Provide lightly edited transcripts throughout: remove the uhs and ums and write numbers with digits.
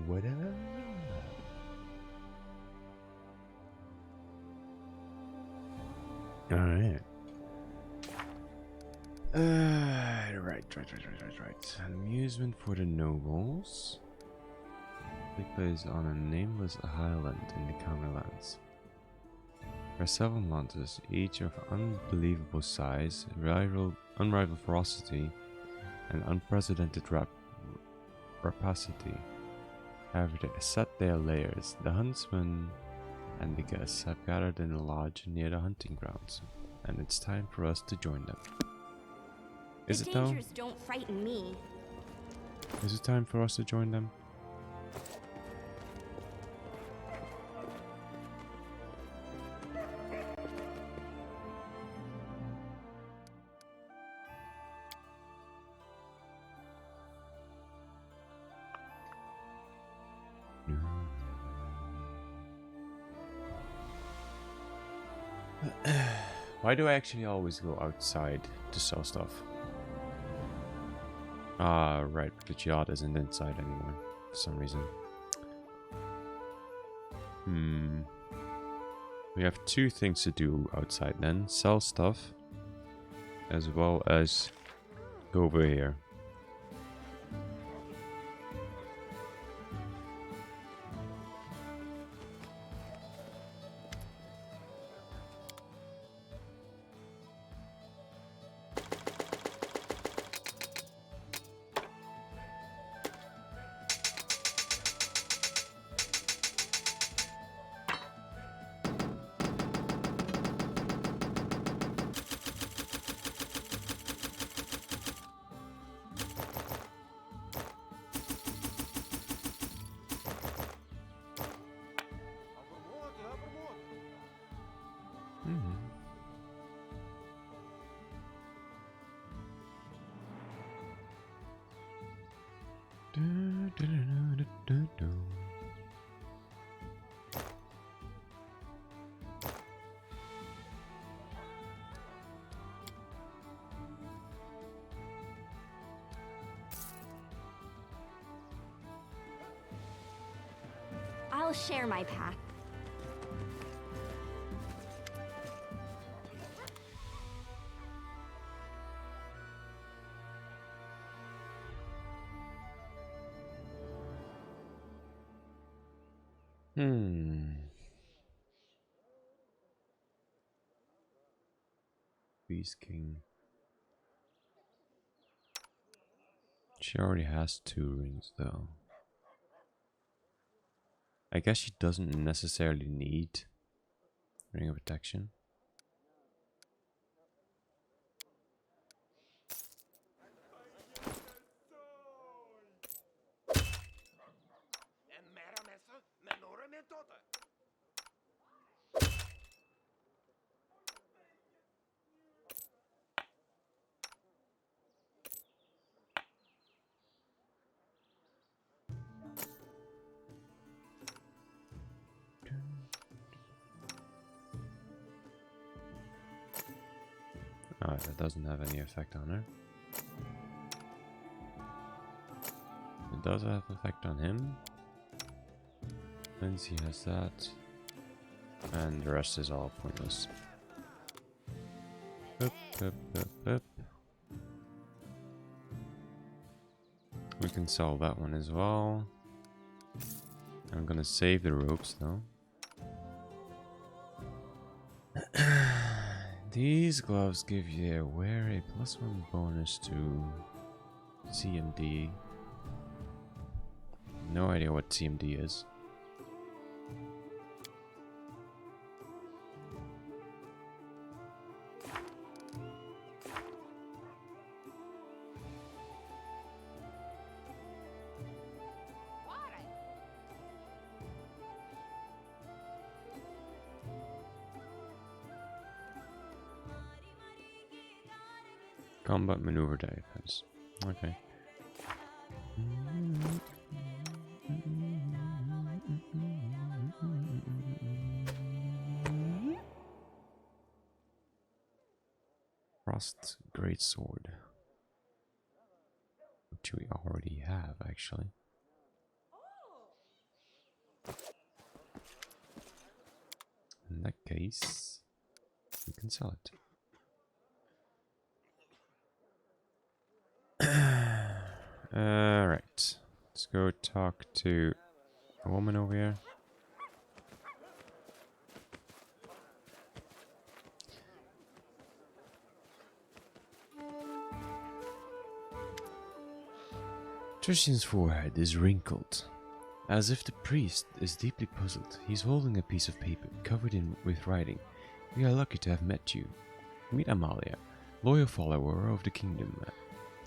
What up? Alright. Right. Amusement for the nobles. Take place on a nameless island in the Counterlands. There are 7 lances, each of unbelievable size, unrivaled ferocity, and unprecedented rapacity. However, they set their lairs. The huntsmen and the guests have gathered in a lodge near the hunting grounds, and it's time for us to join them. Is it though? Dangers don't frighten me. Is it time for us to join them? Why do I actually always go outside to sell stuff? Ah, right, the yacht isn't inside anymore for some reason. We have 2 things to do outside then. Sell stuff, as well as go over here. I'll share my path. Beast King. She already has 2 rings though. I guess she doesn't necessarily need Ring of Protection. Oh, that doesn't have any effect on her. It does have effect on him. Lindsay has that. And the rest is all pointless. Up. We can sell that one as well. I'm gonna save the ropes though. These gloves give their wearer a +1 bonus to CMD. No idea what CMD is. Combat maneuver defense. Okay. Frost Greatsword. Which we already have, actually. case, you can sell it. Alright. Let's go talk to a woman over here. Tristan's forehead is wrinkled, as if the priest is deeply puzzled. He's holding a piece of paper covered with writing. We are lucky to have met you. Meet Amalia, loyal follower of the kingdom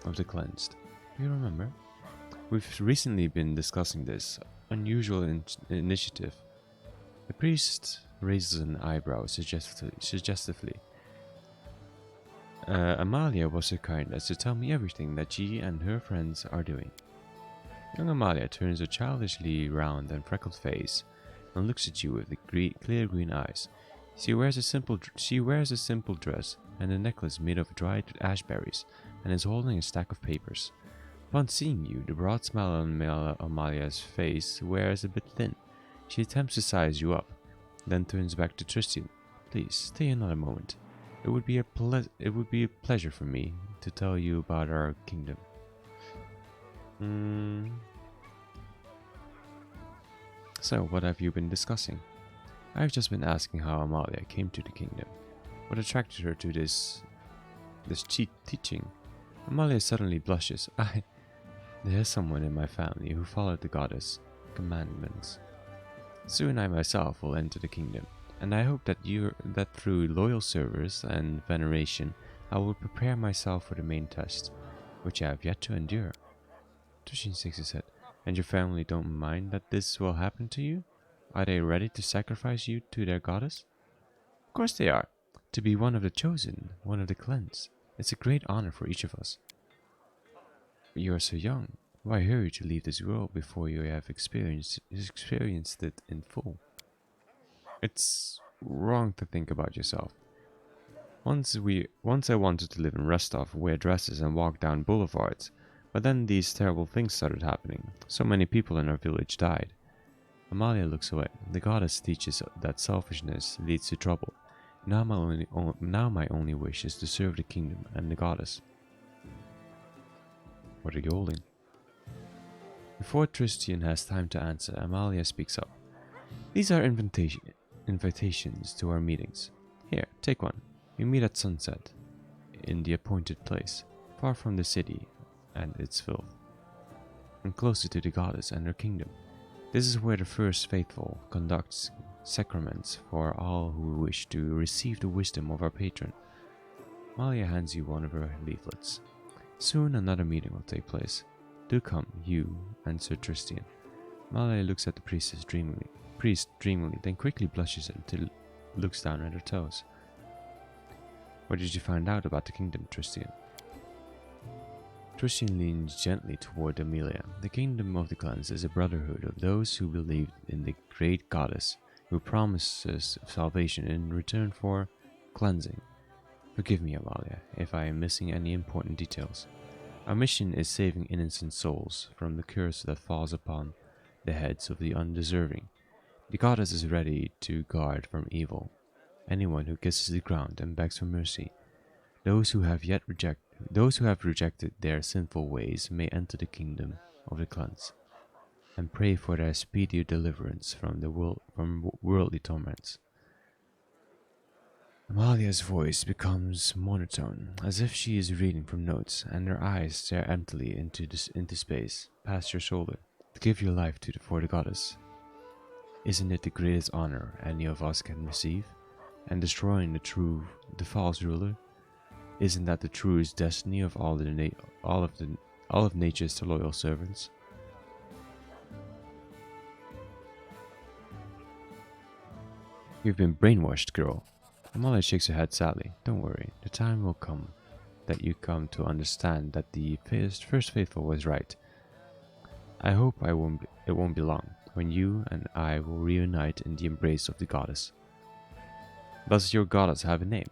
of the cleansed. Do you remember? We've recently been discussing this unusual initiative. The priest raises an eyebrow suggestively. Amalia was so kind as to tell me everything that she and her friends are doing. Young Amalia turns a childishly round and freckled face and looks at you with the clear green eyes. She wears a simple dress and a necklace made of dried ashberries, and is holding a stack of papers. Upon seeing you, the broad smile on Amalia's face wears a bit thin. She attempts to size you up, then turns back to Tristan. Please stay another moment. It would be a pleasure for me to tell you about our kingdom. So, what have you been discussing? I've just been asking how Amalia came to the kingdom. What attracted her to this teaching? Amalia suddenly blushes. There's someone in my family who followed the goddess' commandments. Soon I myself will enter the kingdom, and I hope that through loyal service and veneration, I will prepare myself for the main test, which I have yet to endure. Tushin shakes his head. And your family don't mind that this will happen to you? Are they ready to sacrifice you to their goddess? Of course they are. To be one of the chosen, one of the cleansed. It's a great honor for each of us. But you are so young. Why hurry to leave this world before you have experienced it in full? It's wrong to think about yourself. Once I wanted to live in Rostov, wear dresses and walk down boulevards, but then these terrible things started happening. So many people in our village died. Amalia looks away. The goddess teaches that selfishness leads to trouble. Now my only wish is to serve the kingdom and the goddess. What are you holding? Before Tristan has time to answer, Amalia speaks up. These are invitations to our meetings. Here, take one. We meet at sunset, in the appointed place, far from the city and its filth, and closer to the goddess and her kingdom. This is where the first faithful conducts sacraments for all who wish to receive the wisdom of our patron. Amalia hands you one of her leaflets. Soon another meeting will take place. Do come, you and Sir Tristan. Amalia looks at the priest dreamily, then quickly blushes until looks down at her toes. What did you find out about the kingdom, Tristan? Tristan leans gently toward Amelia. The kingdom of the clans is a brotherhood of those who believe in the great goddess, who promises salvation in return for cleansing. Forgive me, Amalia, if I am missing any important details. Our mission is saving innocent souls from the curse that falls upon the heads of the undeserving. The goddess is ready to guard from evil anyone who kisses the ground and begs for mercy. Those who have rejected their sinful ways may enter the kingdom of the clans, and pray for their speedy deliverance from worldly torments. Amalia's voice becomes monotone, as if she is reading from notes, and her eyes stare emptily into space, past your shoulder. To give your life for the goddess. Isn't it the greatest honor any of us can receive? And destroying the false ruler? Isn't that the truest destiny of all of nature's loyal servants? You've been brainwashed, girl. Amalia shakes her head sadly. Don't worry, the time will come that you come to understand that the first faithful was right. I hope it won't be long when you and I will reunite in the embrace of the goddess. Does your goddess have a name?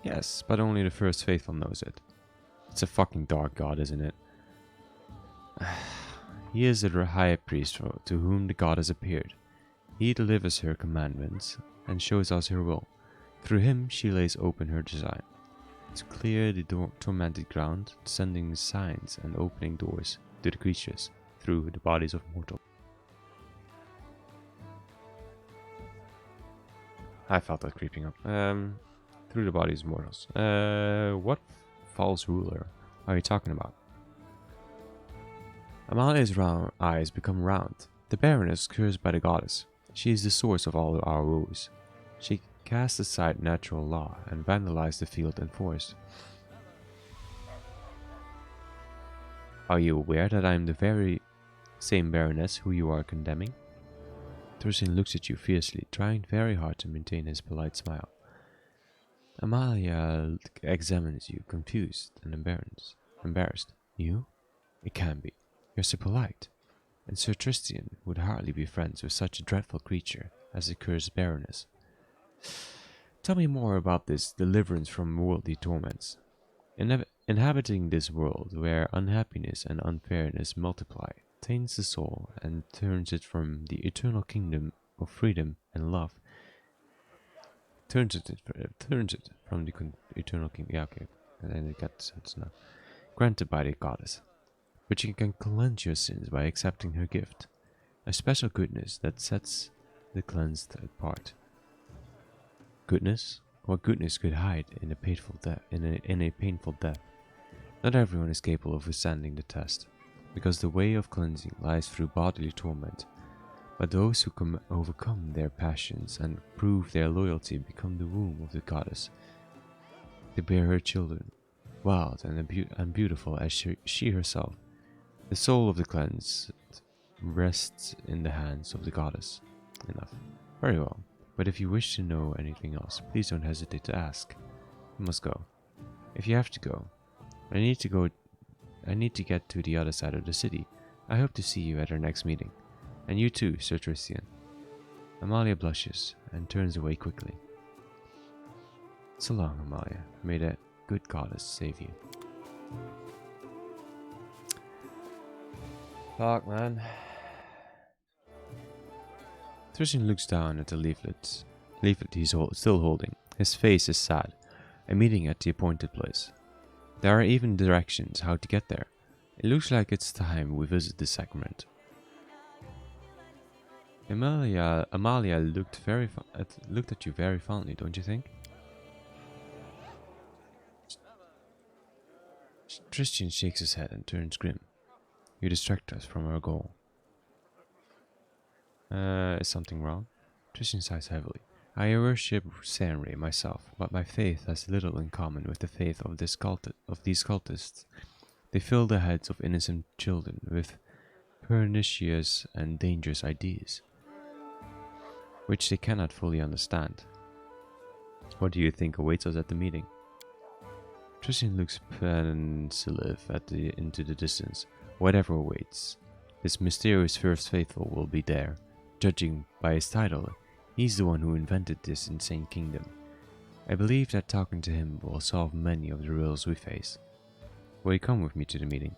Yes, but only the first faithful knows it. It's a fucking dark god, isn't it? He is the high priest to whom the goddess appeared. He delivers her commandments and shows us her will. Through him she lays open her design, to clear the tormented ground, sending signs and opening doors to the creatures through the bodies of mortals. I felt that creeping up. Through the bodies of mortals. What false ruler are you talking about? Amalia's eyes become round. The Baroness, cursed by the goddess. She is the source of all our woes. She cast aside natural law and vandalized the field and forest. Are you aware that I am the very same Baroness who you are condemning? Thorstein looks at you fiercely, trying very hard to maintain his polite smile. Amalia examines you, confused and embarrassed. You? It can't be. You're so polite. And Sir Tristram would hardly be friends with such a dreadful creature as the cursed Baroness. Tell me more about this deliverance from worldly torments. Inhabiting this world where unhappiness and unfairness multiply taints the soul and turns it from the eternal kingdom of freedom and love. Turns it from the eternal kingdom. Yeah, okay. And then it gets it's now granted by the goddess. But you can cleanse your sins by accepting her gift, a special goodness that sets the cleansed apart. Goodness? What goodness could hide in a painful death? In a painful death. Not everyone is capable of withstanding the test, because the way of cleansing lies through bodily torment. But those who overcome their passions and prove their loyalty become the womb of the goddess. They bear her children, wild and beautiful as she herself. The soul of the cleansed rests in the hands of the goddess. Enough. Very well. But if you wish to know anything else, please don't hesitate to ask. You must go. If you have to go, I need to get to the other side of the city. I hope to see you at our next meeting. And you too, Sir Tristram. Amalia blushes and turns away quickly. So long, Amalia. May the good goddess save you. Fuck, man. Tristram looks down at the leaflet he's still holding. His face is sad. A meeting at the appointed place. There are even directions how to get there. It looks like it's time we visit the sacrament. Amalia looked at you very fondly, don't you think? Tristram shakes his head and turns grim. You distract us from our goal. Is something wrong? Tristram sighs heavily. I worship Senri myself, but my faith has little in common with the faith of these cultists. They fill the heads of innocent children with pernicious and dangerous ideas, which they cannot fully understand. What do you think awaits us at the meeting? Tristram looks pensive into the distance. Whatever awaits, this mysterious first faithful will be there. Judging by his title, he's the one who invented this insane kingdom. I believe that talking to him will solve many of the riddles we face. Will you come with me to the meeting?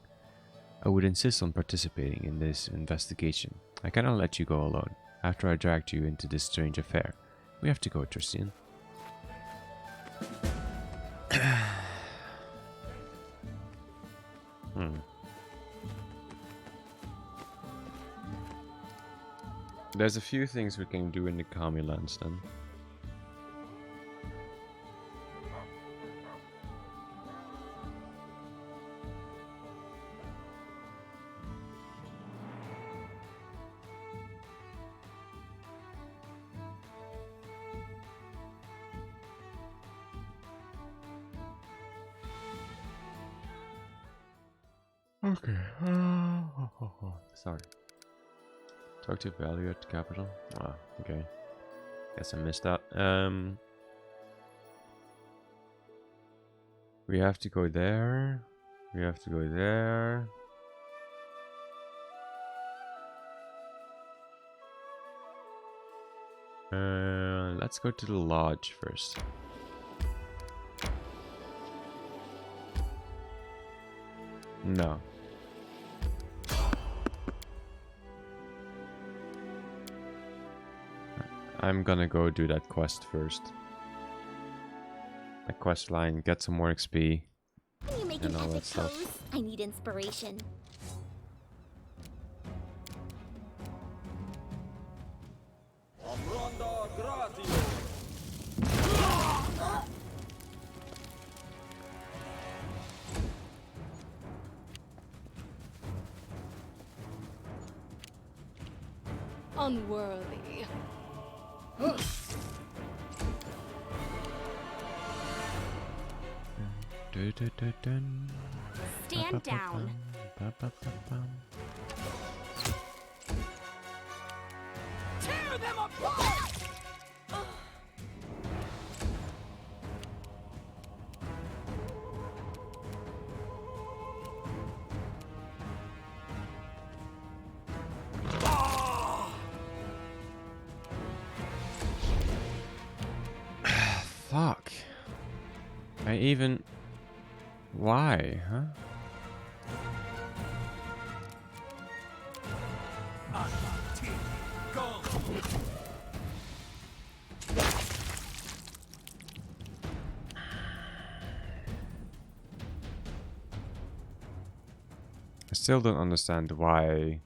I would insist on participating in this investigation. I cannot let you go alone, after I dragged you into this strange affair. We have to go, Tristram. There's a few things we can do in the Kami lands then. Okay. Sorry. Talk to value at the capital. Ah, okay. Guess I missed that. We have to go there. We have to go there. Let's go to the lodge first. No. I'm gonna go do that quest first. That quest line, get some more XP. Can you make And an all that epic stuff. pose? I need inspiration. Unworthy. Stand down. Tear them apart! Fuck. I even... Why, huh? I still don't understand why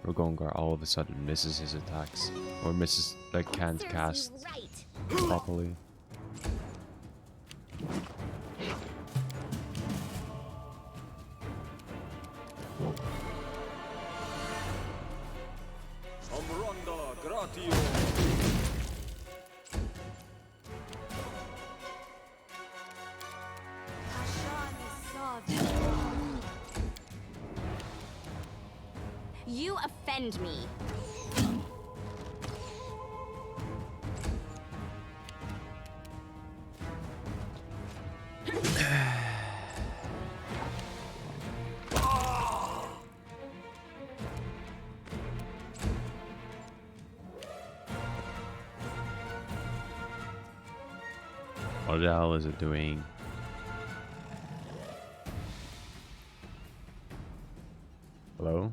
Rogongar all of a sudden misses his attacks. Or misses, like, can't Serves cast you right. properly. You offend me. What the hell is it doing? Hello?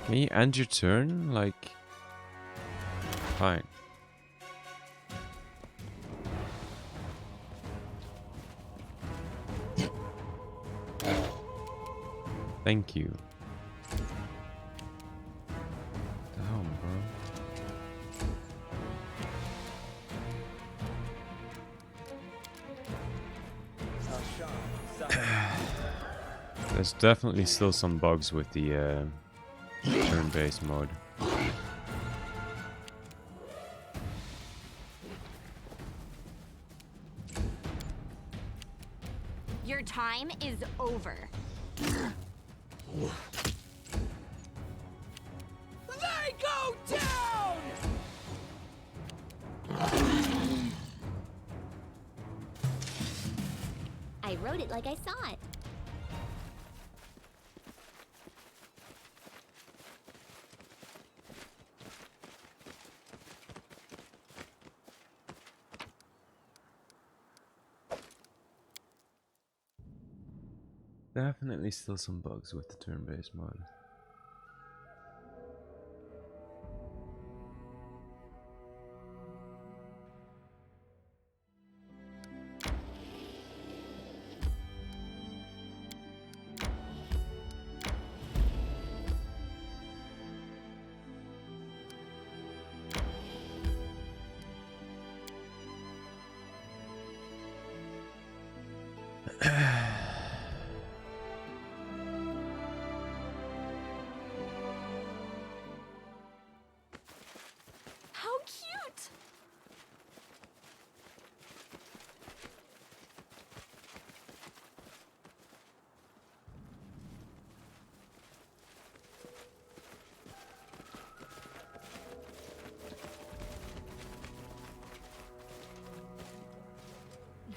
Can you end your turn? Like... Fine. Thank you. Damn, bro. There's definitely still some bugs with the turn-based mode. Your time is over. They go down! I wrote it like I saw it. Definitely still some bugs with the turn-based mode. How cute!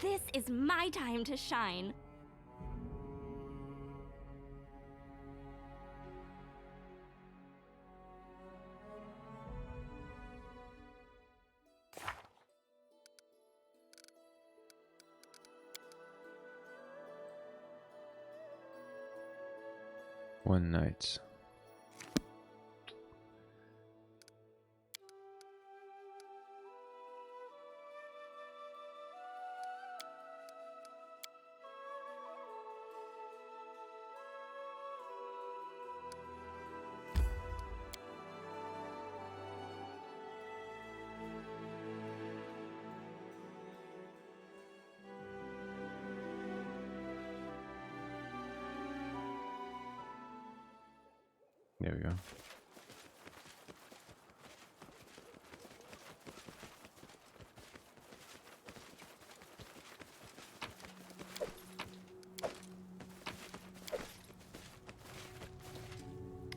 This is my time to shine. One night. There we go.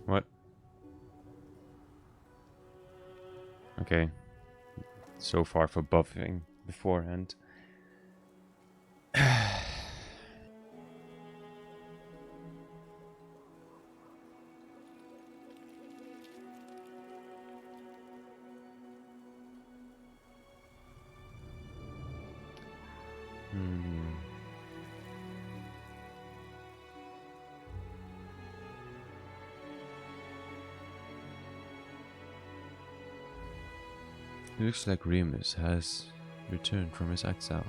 What? Okay. So far for buffing beforehand. It looks like Remus has returned from his exile.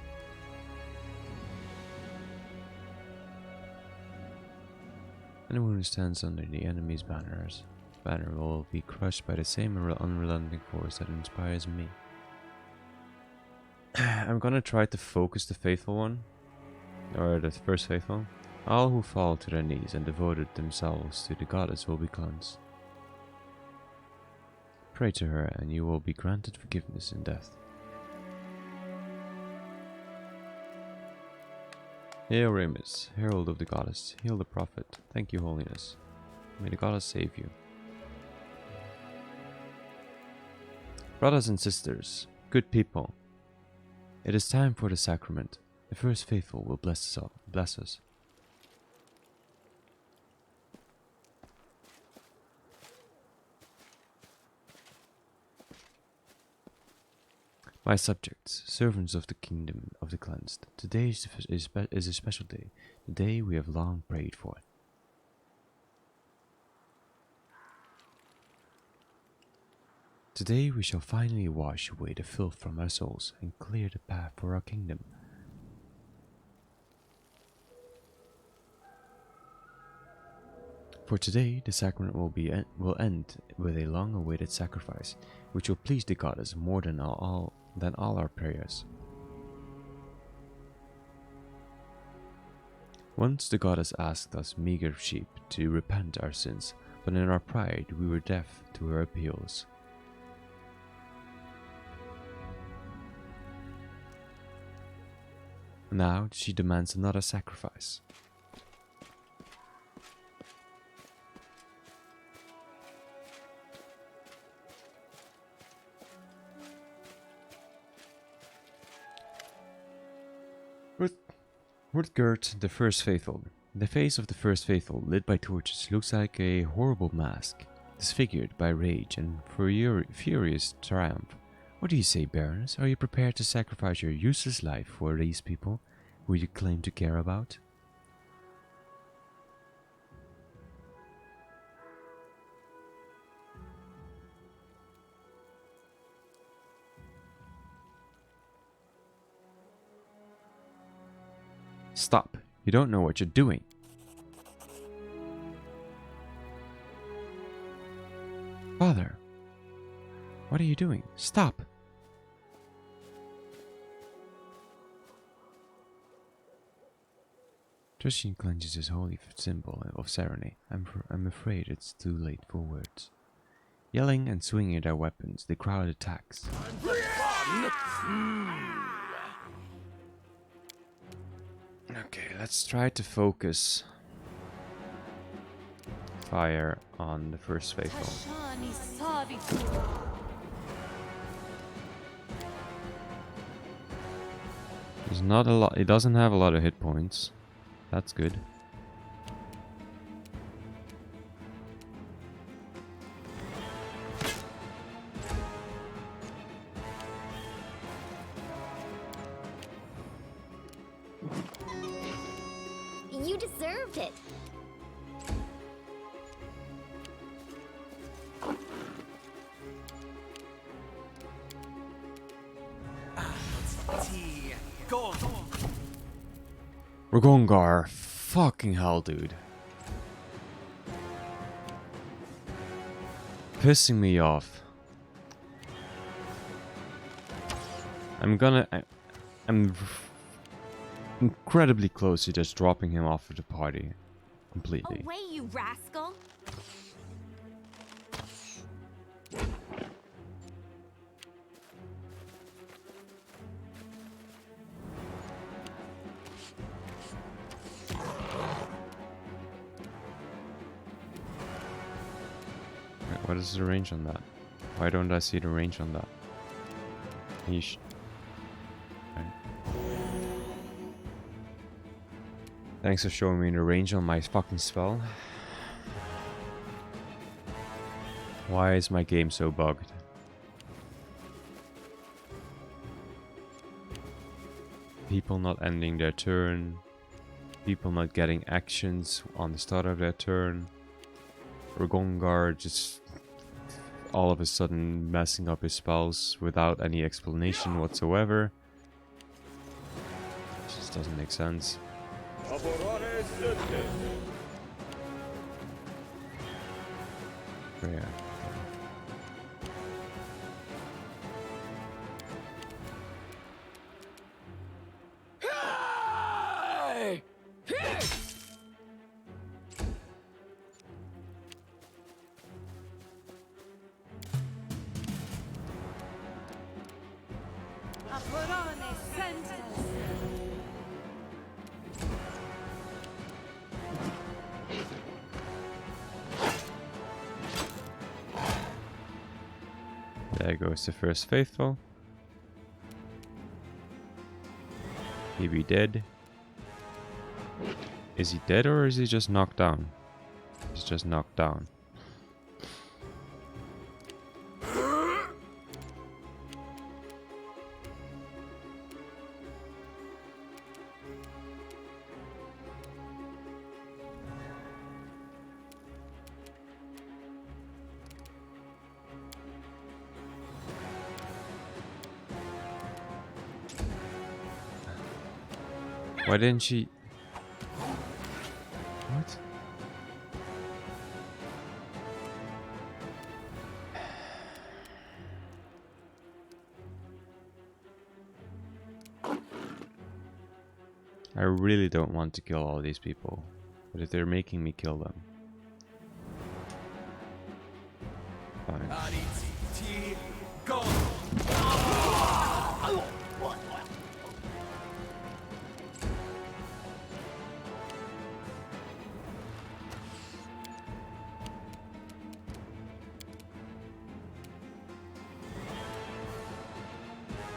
Anyone who stands under the enemy's banner will be crushed by the same unrelenting force that inspires me. I'm gonna try to focus the faithful one, or the first faithful. All who fall to their knees and devoted themselves to the goddess will be cleansed. Pray to her and you will be granted forgiveness in death. Hail Remus, herald of the goddess, hail the prophet. Thank you, holiness. May the goddess save you. Brothers and sisters, good people, it is time for the sacrament. The first faithful will bless us. My subjects, servants of the kingdom of the cleansed, today is a special day, the day we have long prayed for. Today we shall finally wash away the filth from our souls and clear the path for our kingdom. For today, the sacrament will end with a long-awaited sacrifice, which will please the goddess more than all our prayers. Once the goddess asked us meager sheep to repent our sins, but in our pride we were deaf to her appeals. Now she demands another sacrifice. With Gert, the first faithful. The face of the first faithful, lit by torches, looks like a horrible mask, disfigured by rage and furious triumph. What do you say, Baroness? Are you prepared to sacrifice your useless life for these people who you claim to care about? Stop. You don't know what you're doing. Father, what are you doing? Stop. Tristan clenches his holy symbol of ceremony. I'm afraid it's too late for words. Yelling and swinging their weapons, the crowd attacks. Okay, let's try to focus fire on the first faithful. There's not a lot. He doesn't have a lot of hit points. That's good. You deserved it. Tea. Go. Ragongar. Fucking hell, dude. Pissing me off. I'm incredibly close to just dropping him off of the party. Completely. Away, you rascal! Wait, what is the range on that? Why don't I see the range on that? Yeesh. Okay. Thanks for showing me the range on my fucking spell. Why is my game so bugged? People not ending their turn. People not getting actions on the start of their turn. Ragongar just all of a sudden messing up his spells without any explanation whatsoever. It just doesn't make sense. Yeah. Hey! Aporone sentes. There goes the first faithful. He be dead. Is he dead or is he just knocked down? He's just knocked down. Why didn't she? What? I really don't want to kill all these people, but if they're making me kill them, fine. Tea. Go.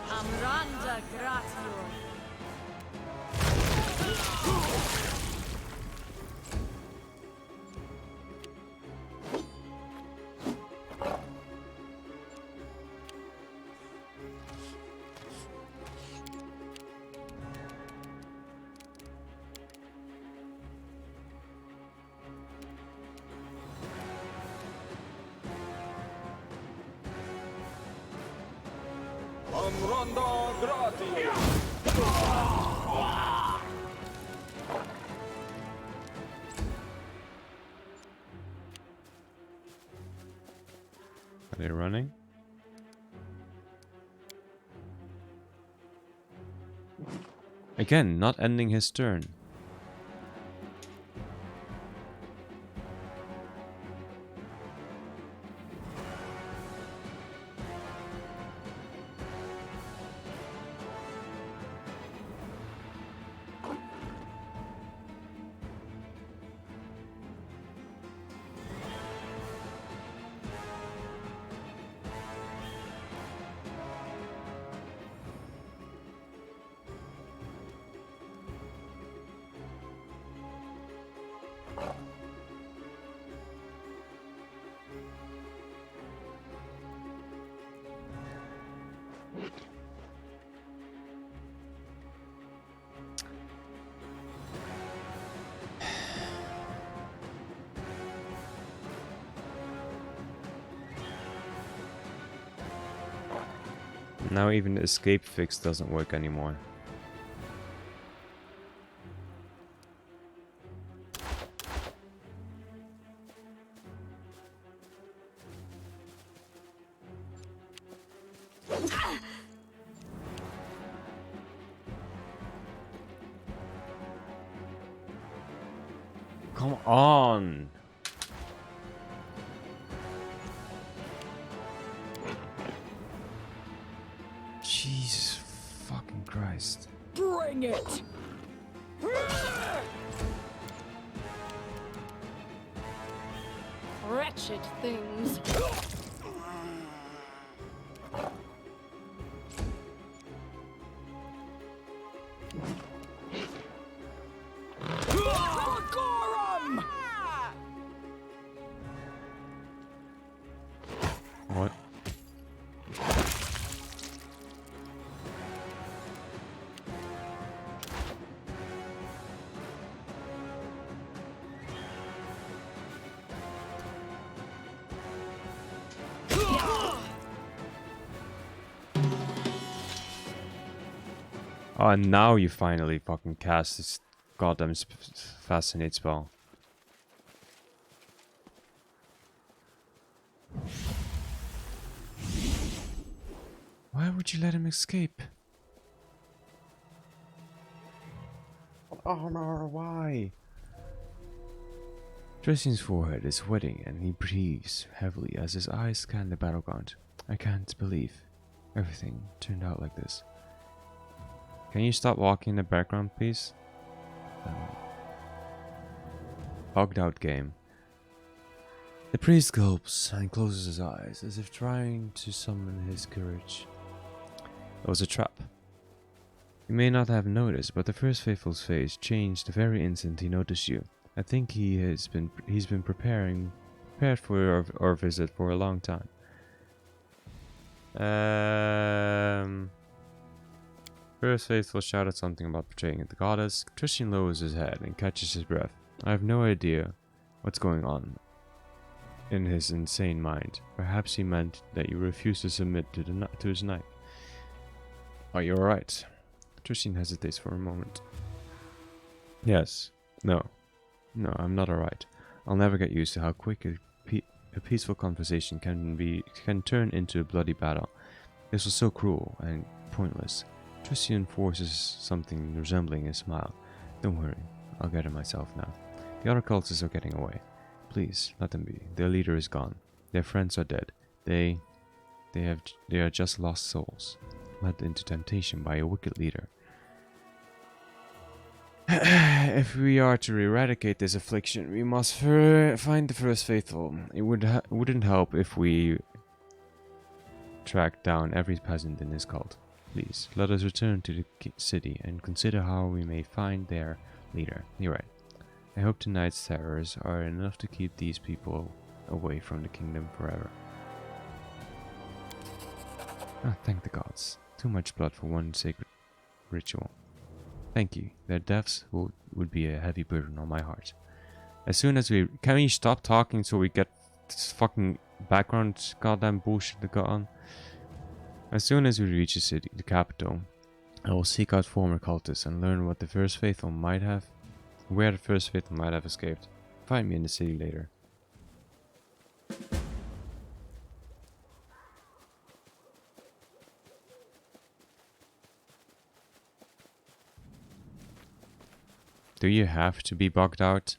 Amranda gratio. Amranda gratio. Are they running? Again, not ending his turn. Now even the escape fix doesn't work anymore. Come on! Jesus fucking Christ. Bring it! Wretched things. Gorum! What? Oh, and now you finally fucking cast this goddamn fascinate spell. Why would you let him escape? What armor? Why? Tristan's forehead is wetting and he breathes heavily as his eyes scan the battleground. I can't believe everything turned out like this. Can you stop walking in the background, please? Bugged out game. The priest gulps and closes his eyes as if trying to summon his courage. It was a trap. You may not have noticed, but the first faithful's face changed the very instant he noticed you. I think he's been prepared for our visit for a long time. First faithful shouted something about betraying the goddess. Tristan lowers his head and catches his breath. I have no idea what's going on in his insane mind. Perhaps he meant that you refused to submit to his knife. Are you alright? Tristan hesitates for a moment. Yes. No, I'm not alright. I'll never get used to how quick a peaceful conversation can turn into a bloody battle. This was so cruel and pointless. Tristan forces something resembling a smile. Don't worry, I'll get it myself now. The other cultists are getting away. Please, let them be. Their leader is gone. Their friends are dead. They are just lost souls, led into temptation by a wicked leader. If we are to eradicate this affliction, we must find the first faithful. It wouldn't help if we track down every peasant in this cult. Please, let us return to the city and consider how we may find their leader. You're right. I hope tonight's terrors are enough to keep these people away from the kingdom forever. Ah, thank the gods. Too much blood for one sacred ritual. Thank you. Their deaths would be a heavy burden on my heart. As soon as we... Can we stop talking so we get this fucking background goddamn bullshit to go on? As soon as we reach the city, the capital, I will seek out former cultists and learn what the first faithful might have... Where the first faithful might have escaped. Find me in the city later. Do you have to be bugged out?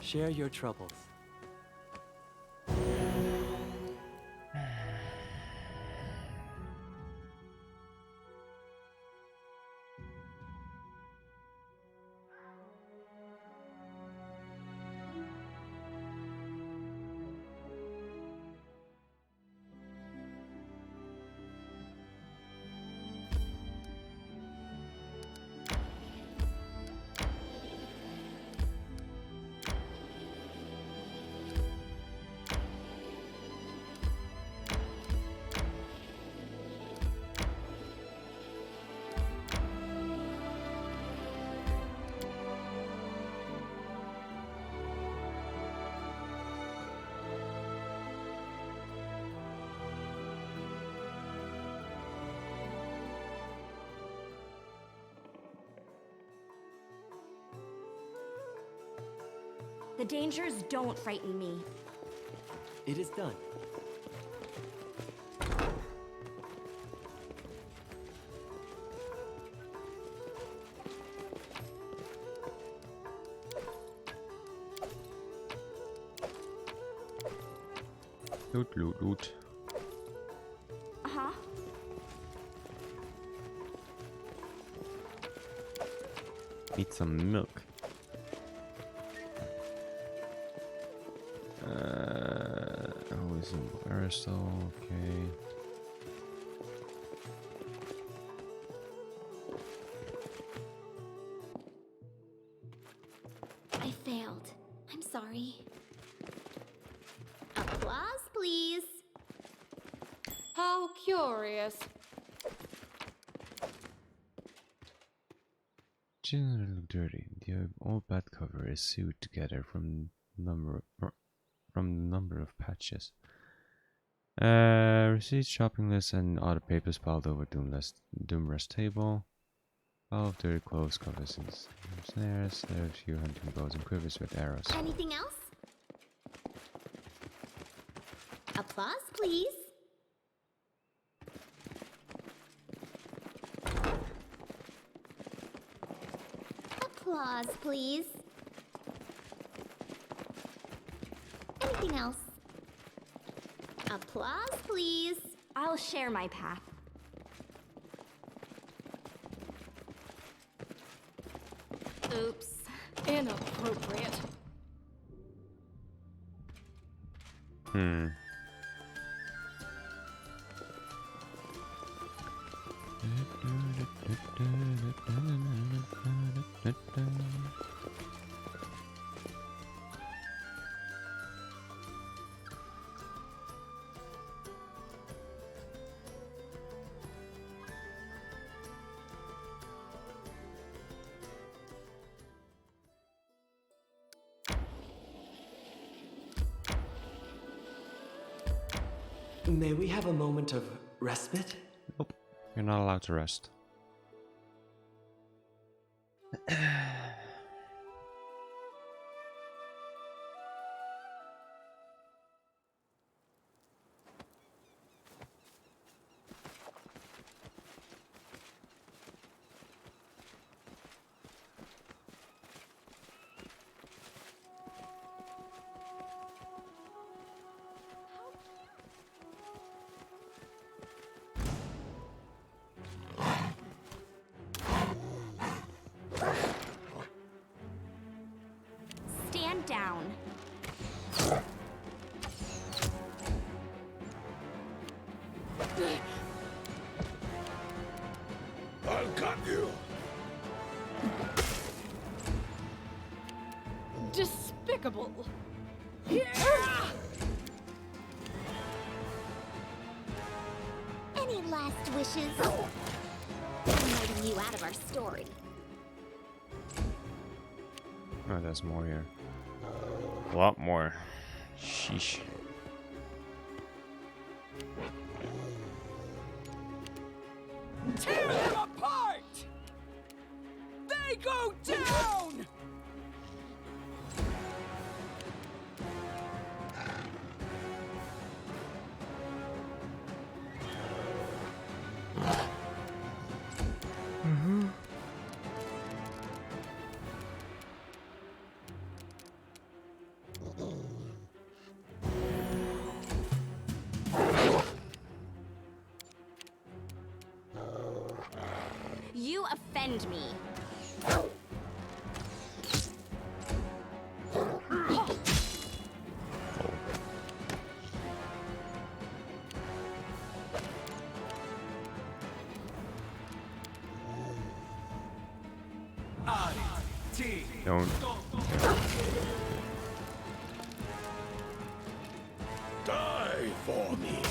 Share your troubles. The dangers don't frighten me. It is done. Loot, loot, loot. Uh-huh. Need some milk. Oh, is it aerosol? Okay. I failed. I'm sorry. Applause, please. How curious. Generally look dirty. The old bed cover is sewed together from the number of patches. Receipts, shopping lists, and other papers piled over Doomrest table. Pile of dirty clothes, covers, and snares. There are a few hunting bows and quivers with arrows. Anything else? Applause, please. Applause, please. Anything else? Applause, please. I'll share my path. Oops. Inappropriate. May we have a moment of respite? Nope, you're not allowed to rest. Stand down. I'll cut you. Despicable. Any last wishes? I'm letting you out of our story. Oh, there's more here. A lot more. Sheesh. Tear them apart! They go down! defend me. Don't. Die for me.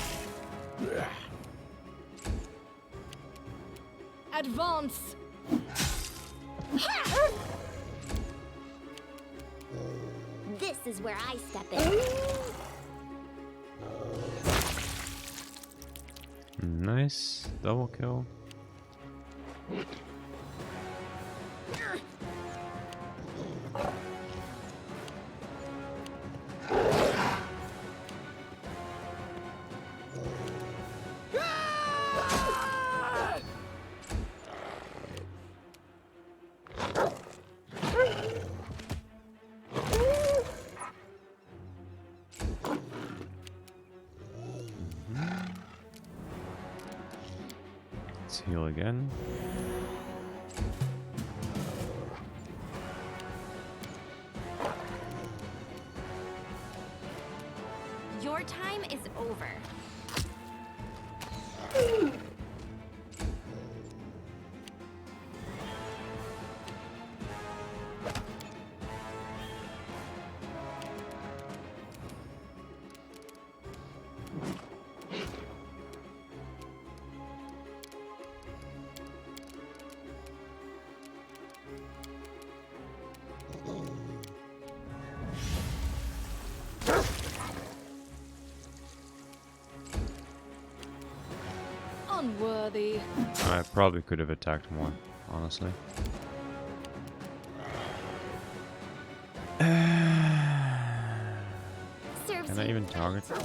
Advance! This is where I step in. Nice. Double kill. Let's heal again. Your time is over. Unworthy. I probably could have attacked more, honestly. Serves Can I you even right. target? No.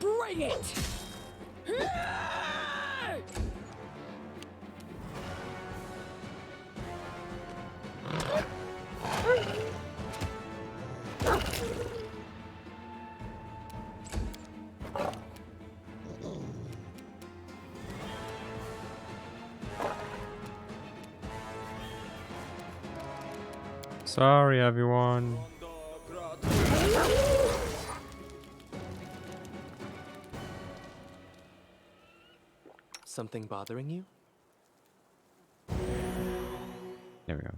Bring it! Sorry, everyone. Something bothering you? There we go.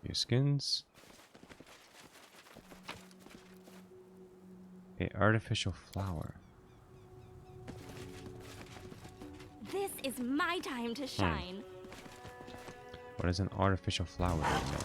New skins. A artificial flower. This is my time to shine. What is an artificial flower? Do you know?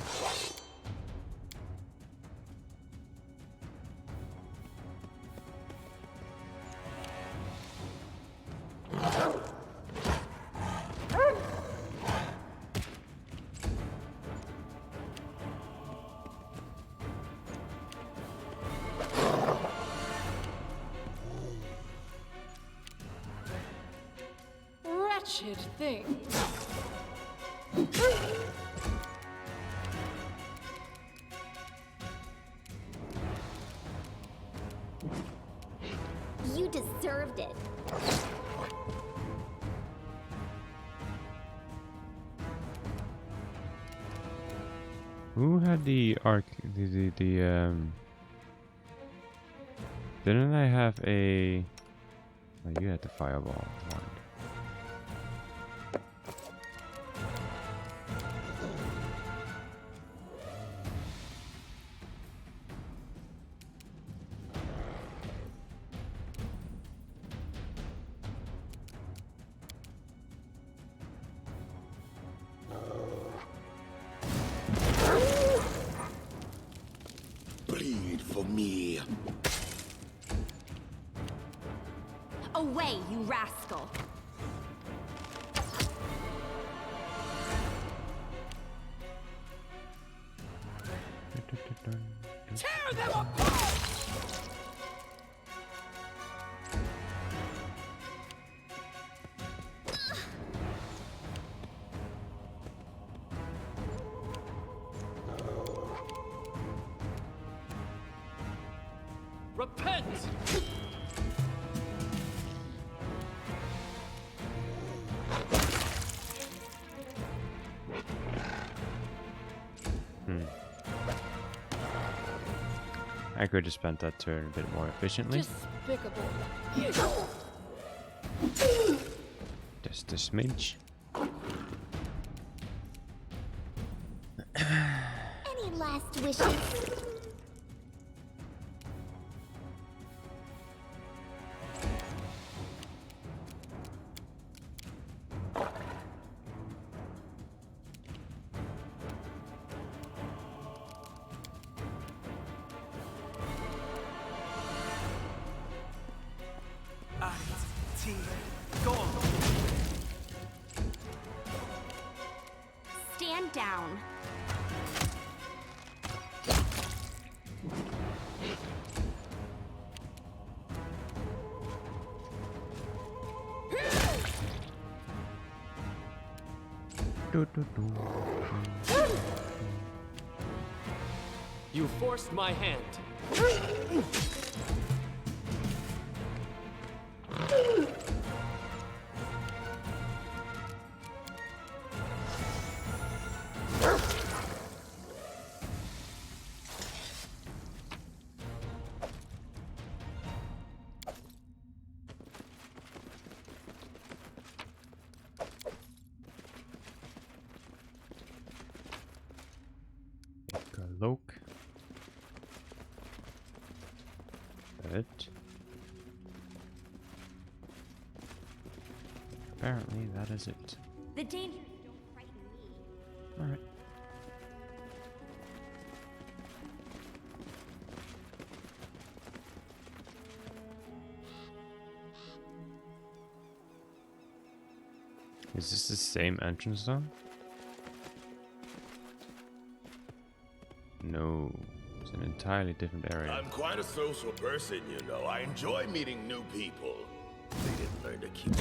Wretched things. You deserved it. Who had the arc? Didn't I have a? Oh, you had the fireball one. Bleed for me. Away, you rascal. Tear them apart! I could have spent that turn a bit more efficiently. Despicable. Just a smidge. Any last wishes? Stand down. You forced my hand. Cloak. Good. Apparently that is it. The dangers don't frighten me. Alright. Is this the same entrance though? No, it's an entirely different area. I'm quite a social person, you know. I enjoy meeting new people. They didn't learn to keep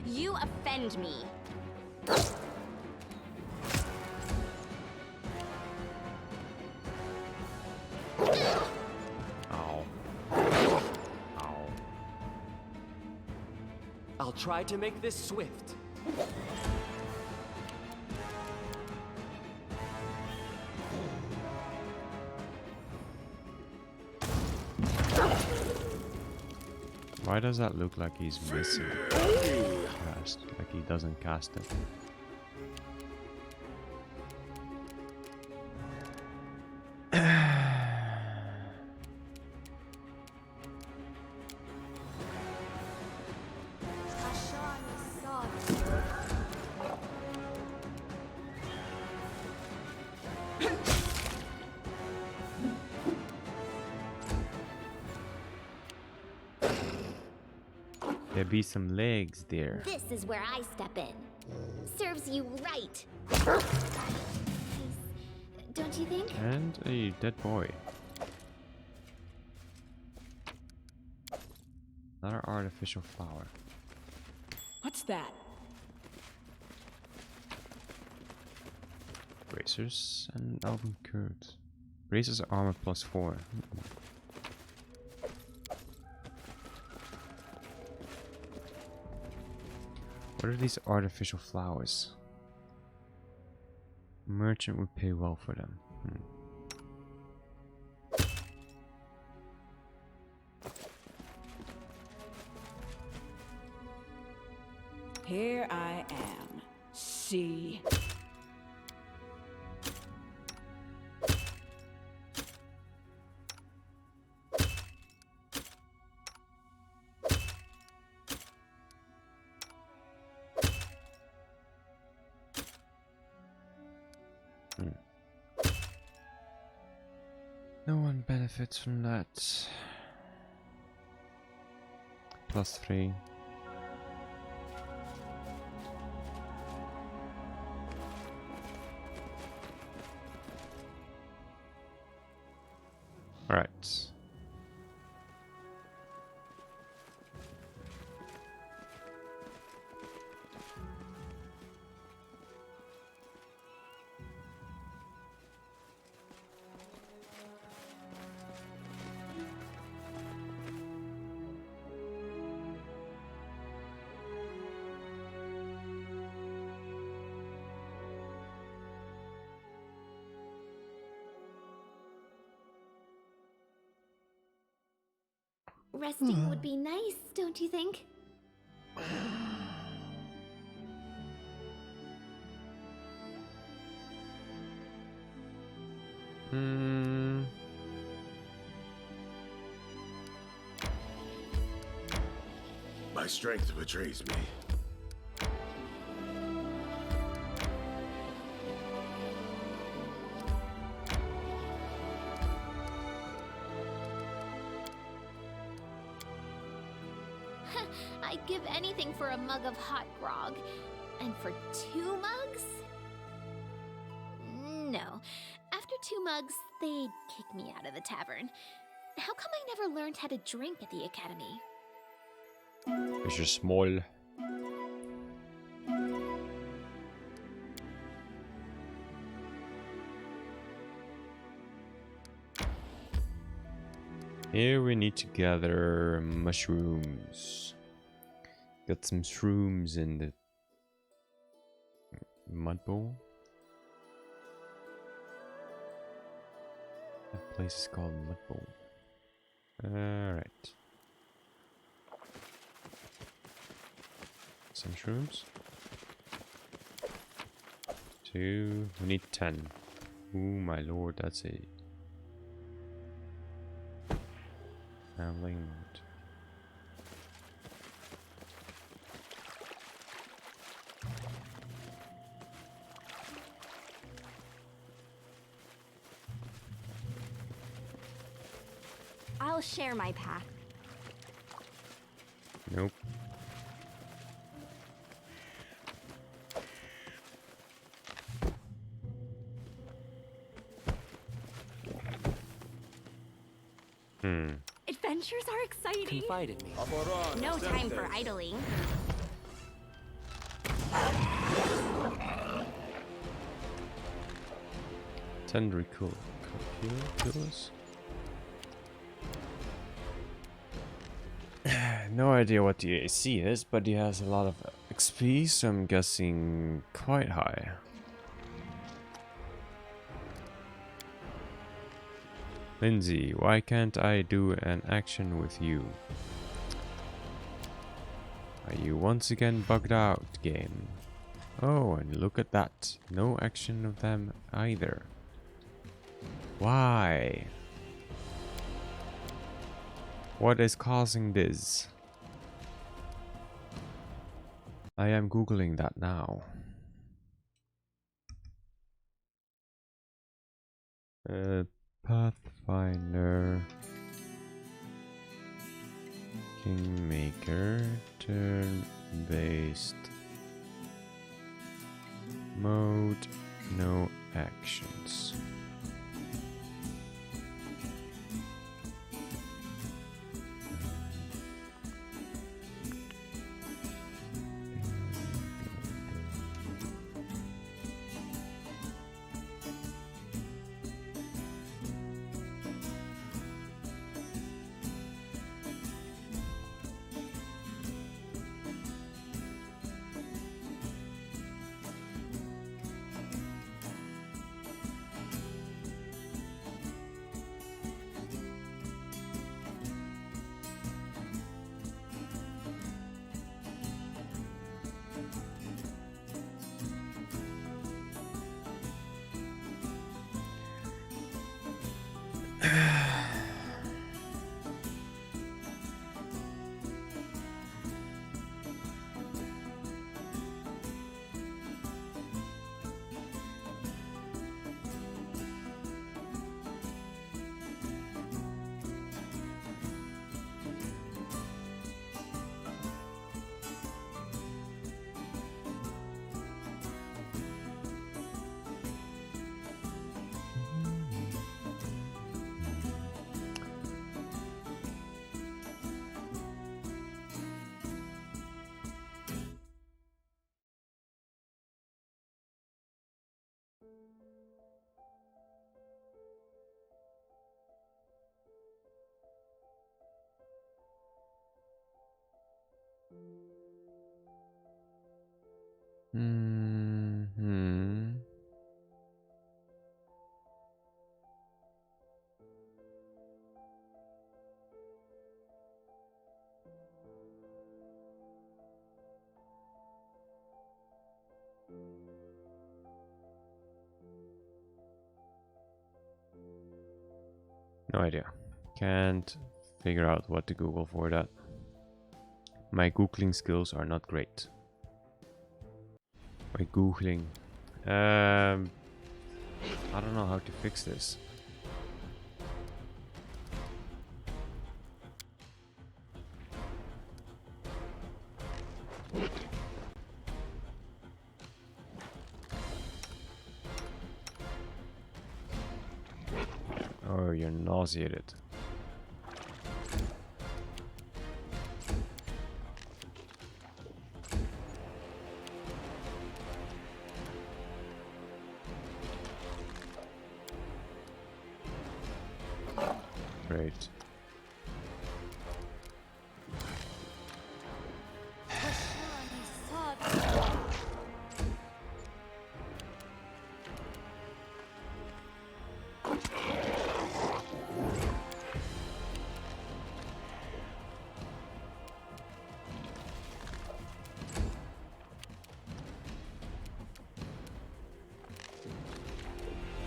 You offend me. Ow. Ow. I'll try to make this swift. Why does that look like he's missing cast? Like he doesn't cast it. There be some legs there. This is where I step in. Serves you right. Nice. Don't you think? And a dead boy. Another artificial flower. What's that? Bracers and Elven Curd. Bracers armor +4. What are these artificial flowers? Merchant would pay well for them. Here I am. See. No one benefits from that. +3. Alright. Resting would be nice, don't you think? Hmm. My strength betrays me. I'd give anything for a mug of hot grog. And for 2 mugs? No. After 2 mugs, they'd kick me out of the tavern. How come I never learned how to drink at the academy? It's just small. Here we need to gather mushrooms. Got some shrooms in the mud bowl. That place is called Mud Bowl. Alright. Some shrooms. 2. We need 10. Oh my lord, that's a handling mode. I'll share my path. Nope. Adventures are exciting. Confide in me. No time for idling. Tendry cool. Killers? No idea what the AC is, but he has a lot of XP, so I'm guessing quite high. Lindsay, why can't I do an action with you? Are you once again bugged out, game? Oh, and look at that. No action of them either. Why? What is causing this? I am googling that now. Pathfinder Kingmaker turn-based mode, no actions. Hmm. No idea. Can't figure out what to Google for that. My Googling skills are not great. My Googling. I don't know how to fix this. Oh, you're nauseated. Great.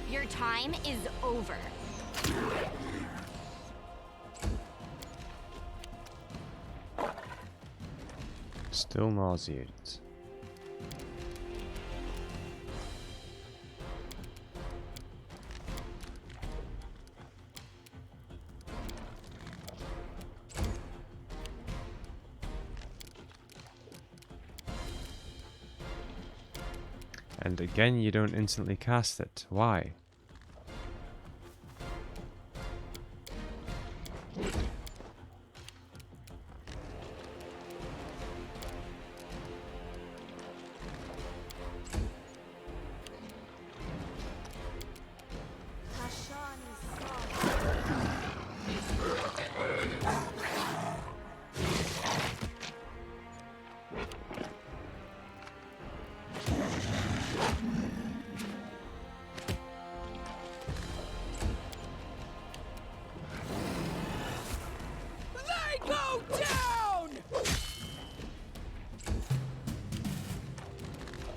Your time is over. Still nauseated. And again, you don't instantly cast it. Why?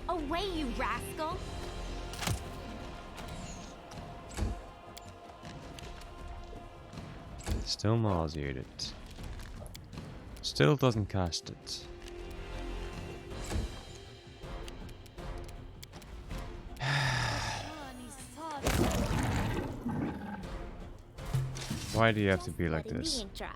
Away, you rascal! Still nauseated. Still doesn't cast it. Why do you have to be like Letting this? the ink dry.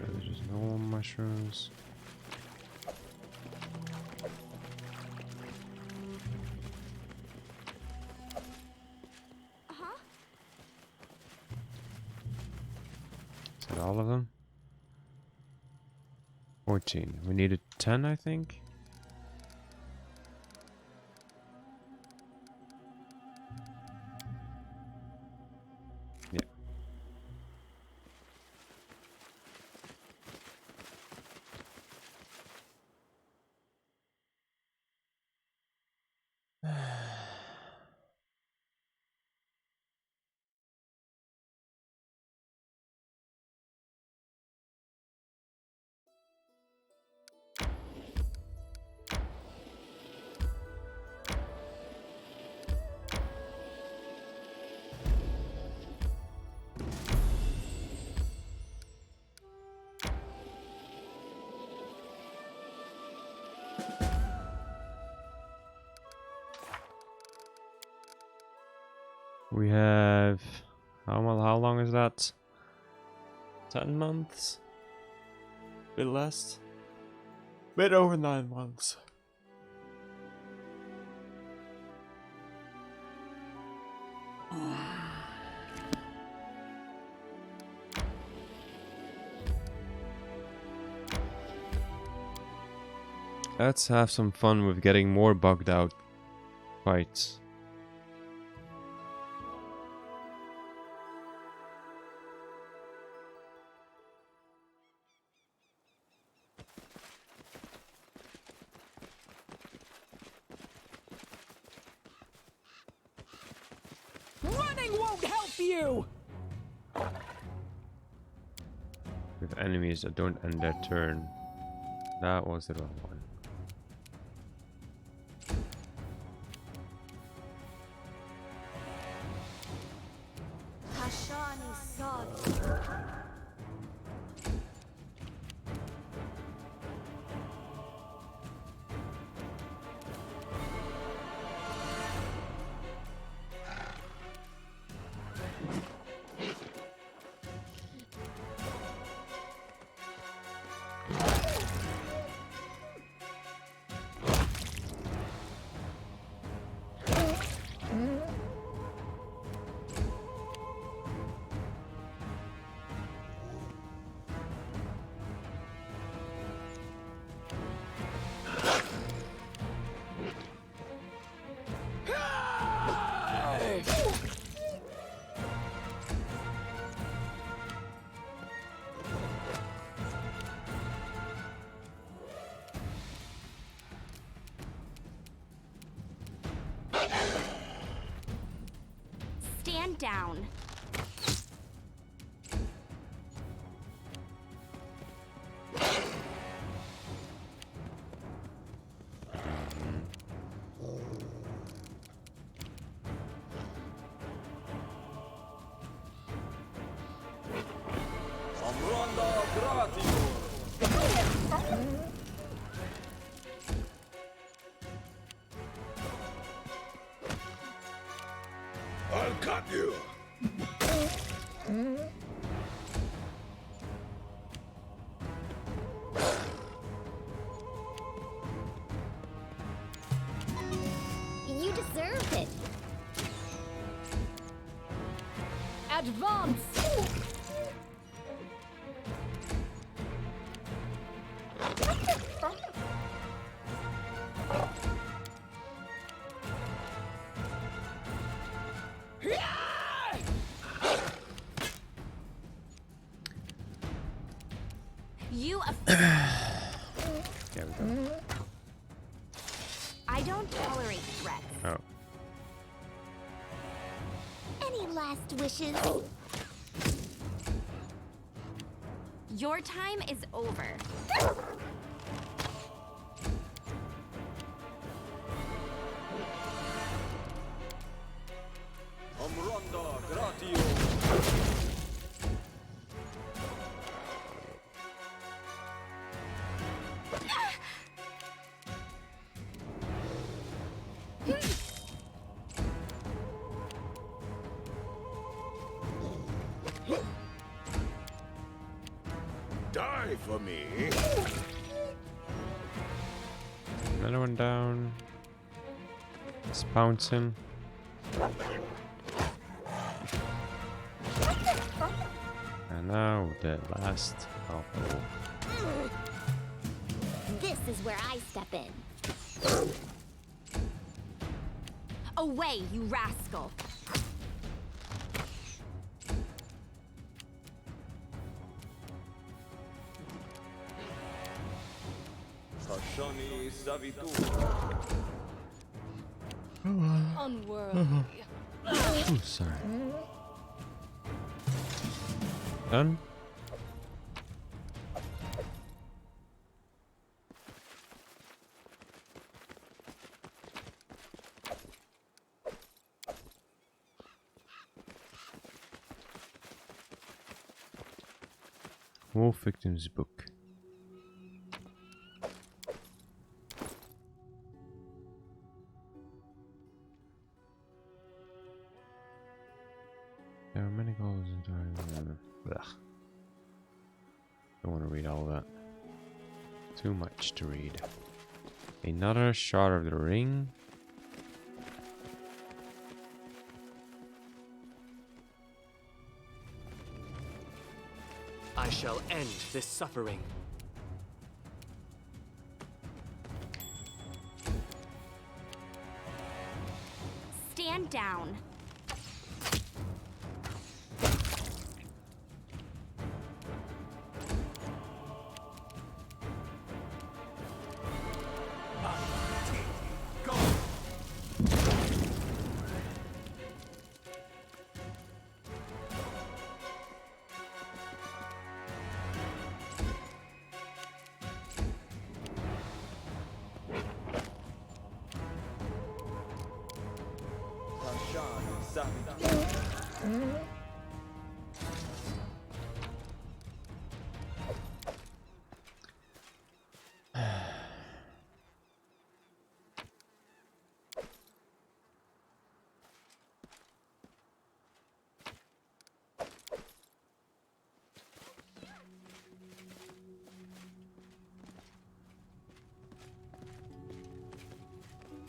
There's just no mushrooms. Huh? Is that all of them? 14. We needed 10, I think. Yeah. We have how long is that? 10 months? Bit less? Bit over 9 months. Let's have some fun with getting more bugged out fights. Running won't help you! With enemies that don't end their turn. That was the wrong one. Hashani Sod. Stand down. I'll cut you. You deserve it. Advance! You There we go. I don't tolerate threats. Oh. Any last wishes? Your time is over. Die for me. Another one down. It's bouncing. And now the last couple. This is where I step in. Away, you rascal. Unworthy. Oh, sorry. Done? Wolf Victims Book. There are many goals in time. Don't want to read all that. Too much to read. Another shot of the ring. I shall end this suffering. stand down.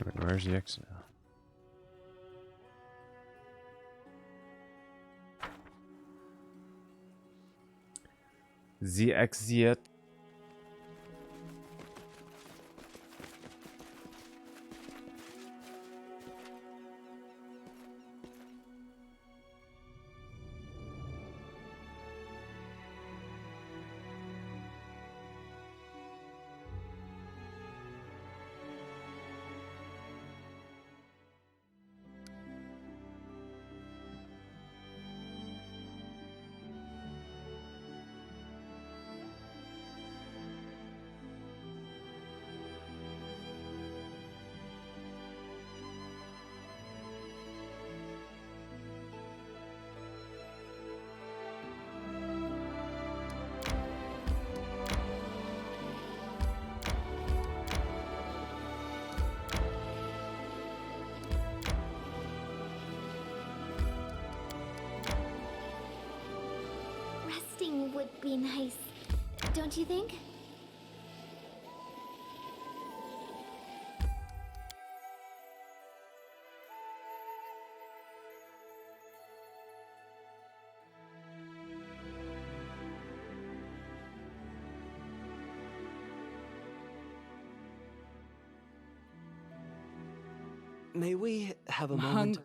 Wait, where's the exit? The exit. Resting would be nice, don't you think? May we have a I'm moment? hungry.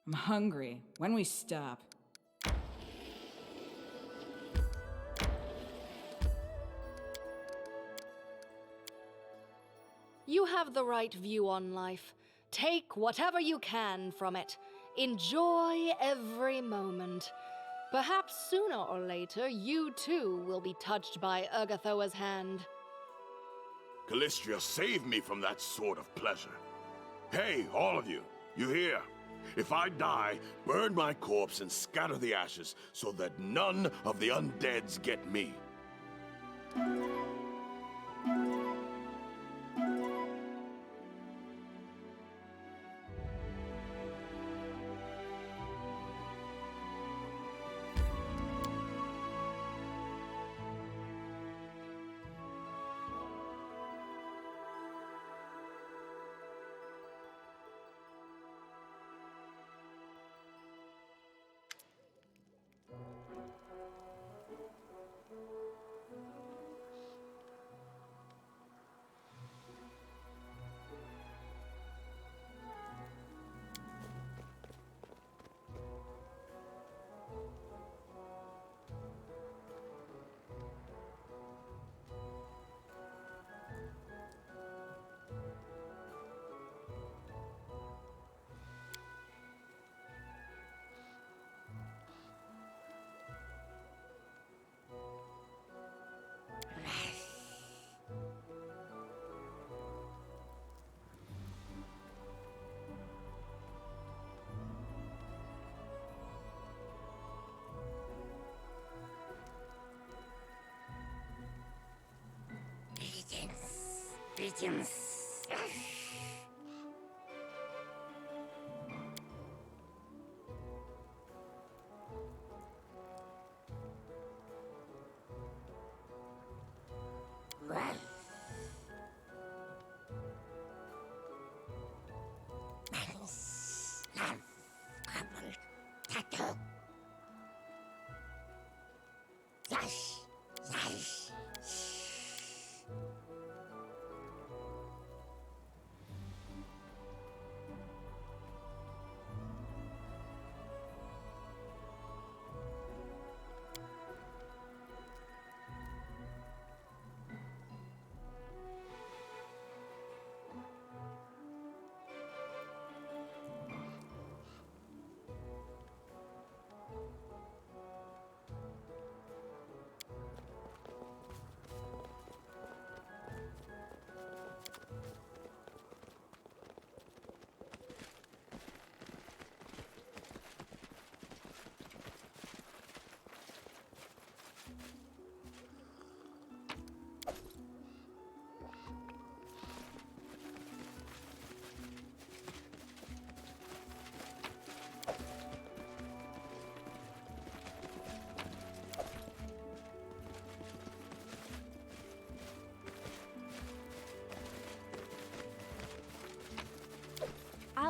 I'm hungry. When we stop? You have the right view on life. Take whatever you can from it. Enjoy every moment. Perhaps sooner or later, you too will be touched by Urgathoa's hand. Callistria, save me from that sort of pleasure. Hey, all of you, you hear? If I die, burn my corpse and scatter the ashes so that none of the undeads get me.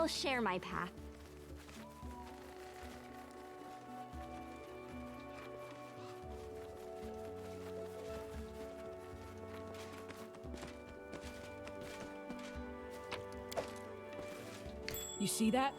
I'll share my path. You see that?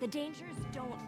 The dangers don't...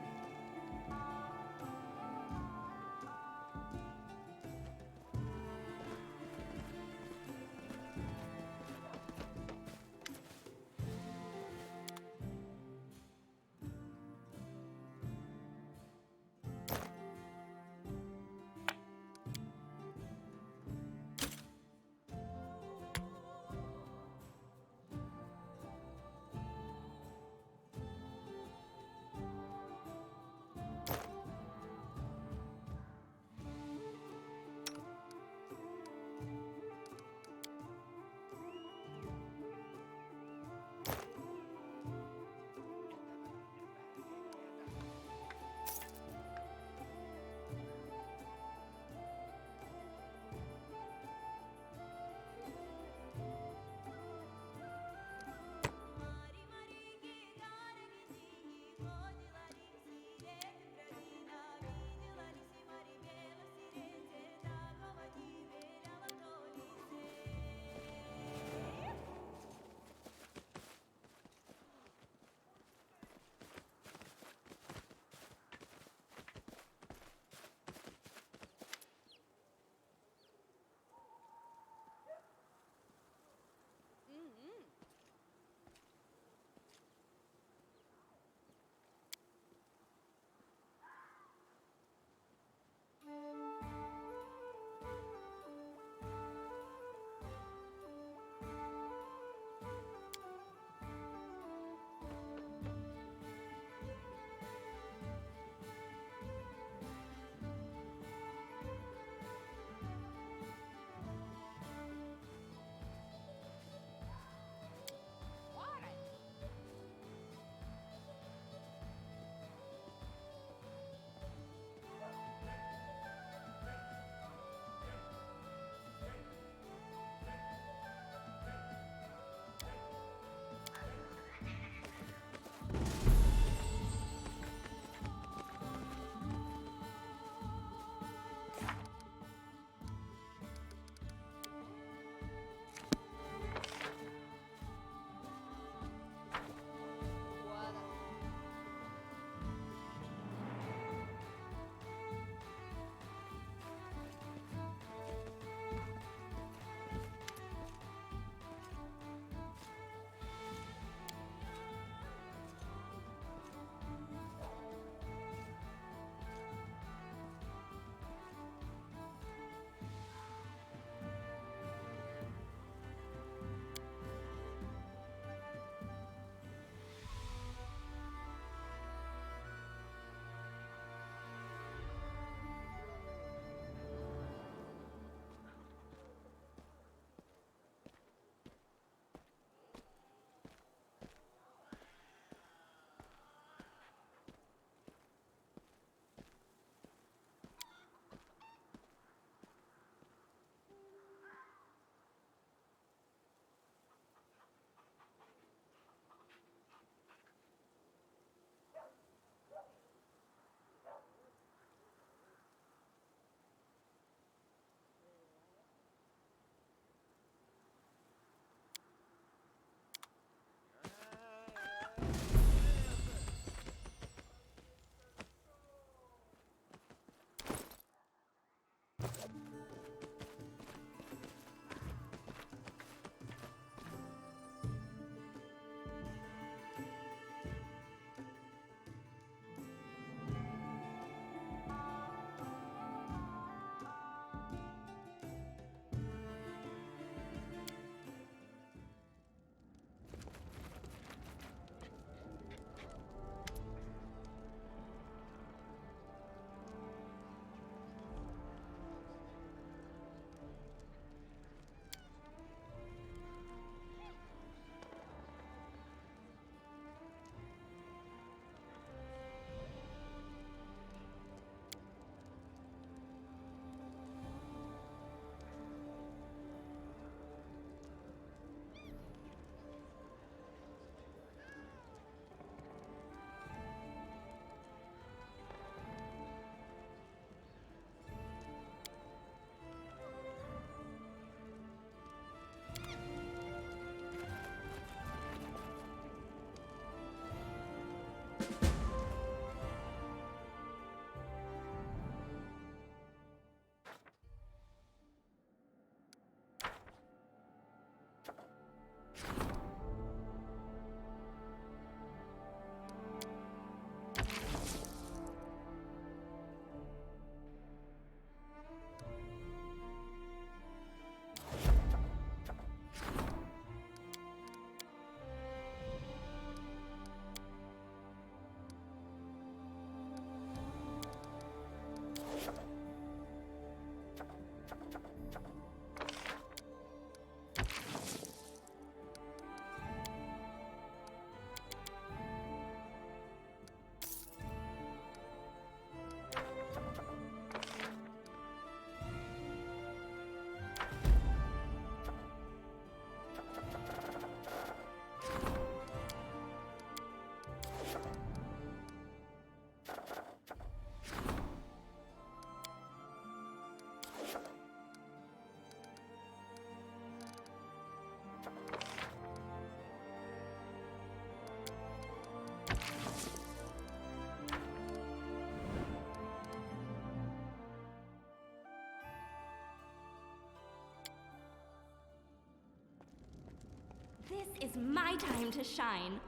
is my time to shine.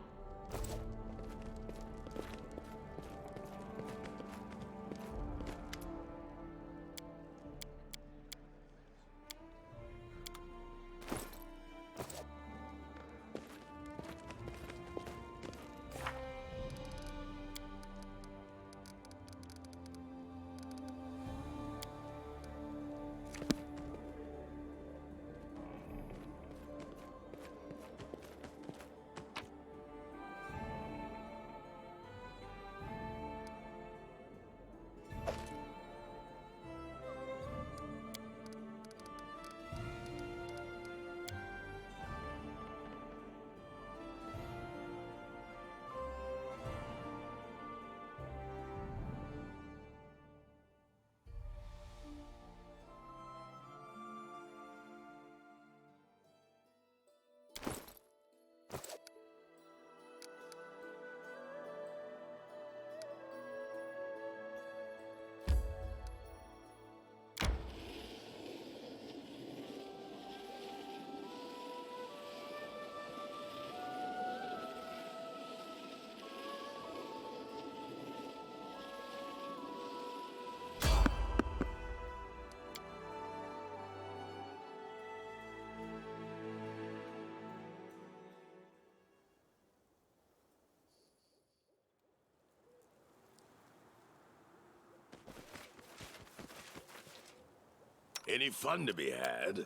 Any fun to be had?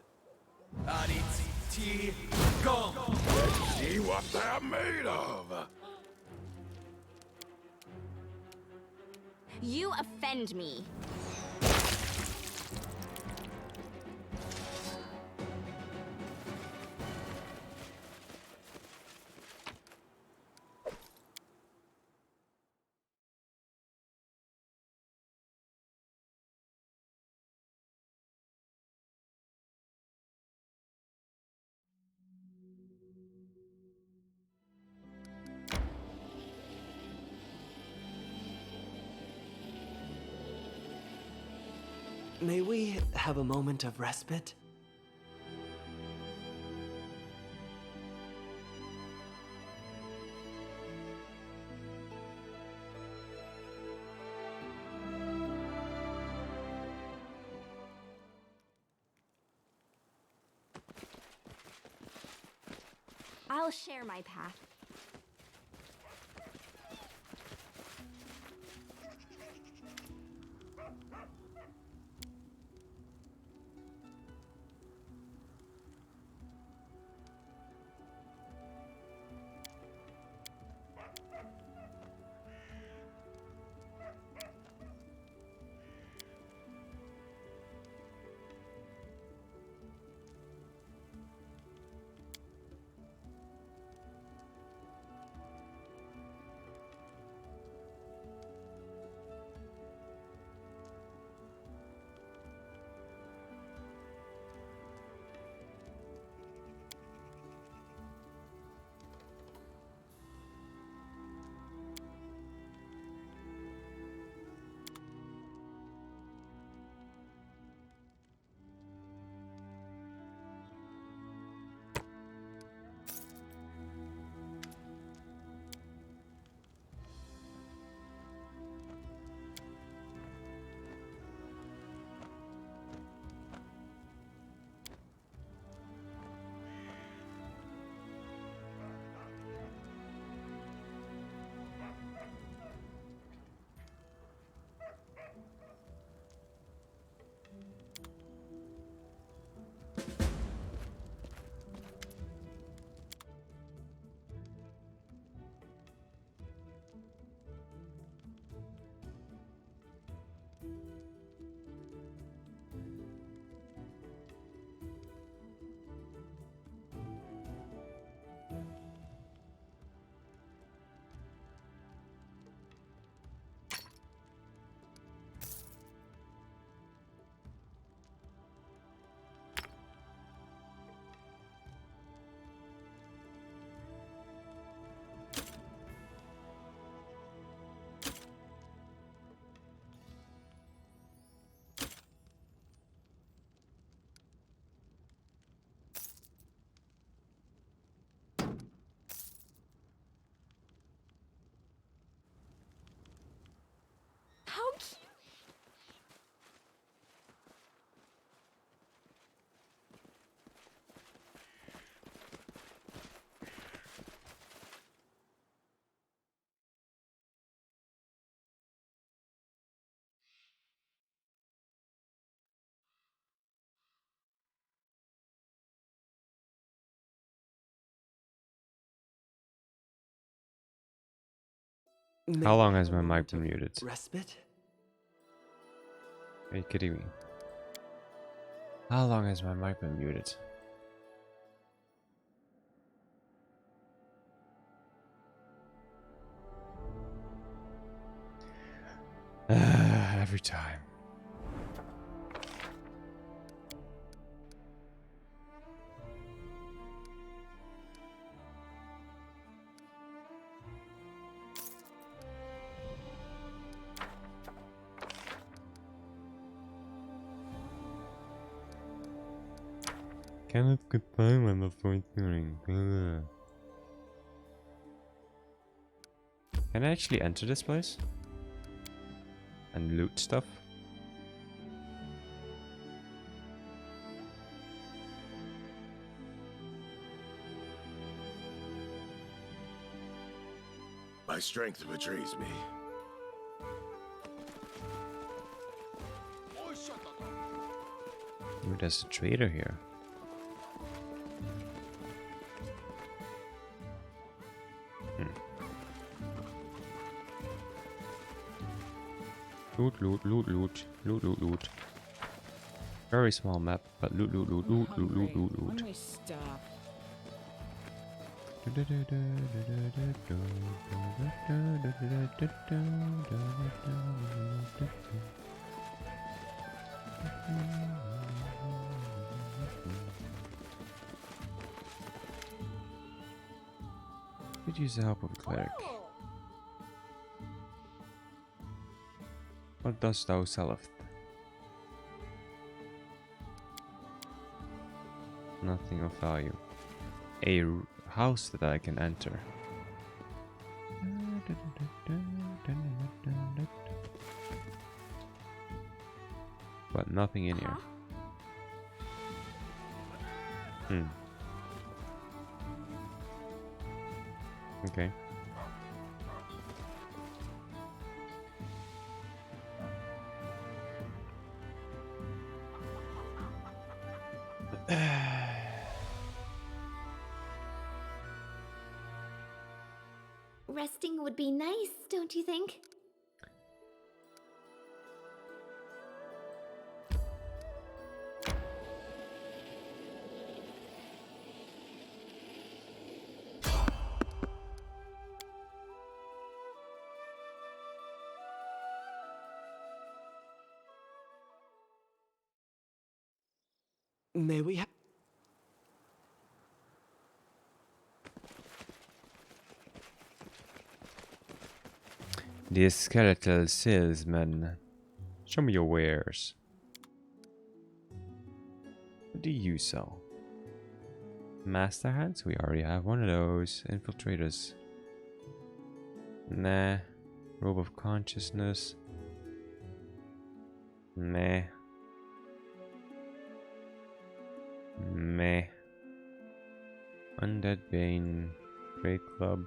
Go! Let's see what they're made of. You offend me. May we have a moment of respite? I'll share my path. May How we long have has a my mic moment been of muted? Respite? Are you kidding me? How long has my mic been muted? Every time. Cannot goodbye when the phone tuning. Can I actually enter this place? And loot stuff? My strength betrays me. Ooh, there's a trader here. Loot, loot, loot, loot, loot, loot, loot. Very small map, but loot, loot, loot, I'm loot, loot, loot, hungry. loot, loot. When we stop. Could use the help of a cleric. What dost thou selleth? Nothing of value. A house that I can enter. But nothing in here. Okay. Resting would be nice, don't you think? May we have... The skeletal salesman. Show me your wares. What do you sell? Master hands? We already have one of those. Infiltrators. Nah. Robe of consciousness. Meh. Meh. Undead Bane. Great Club.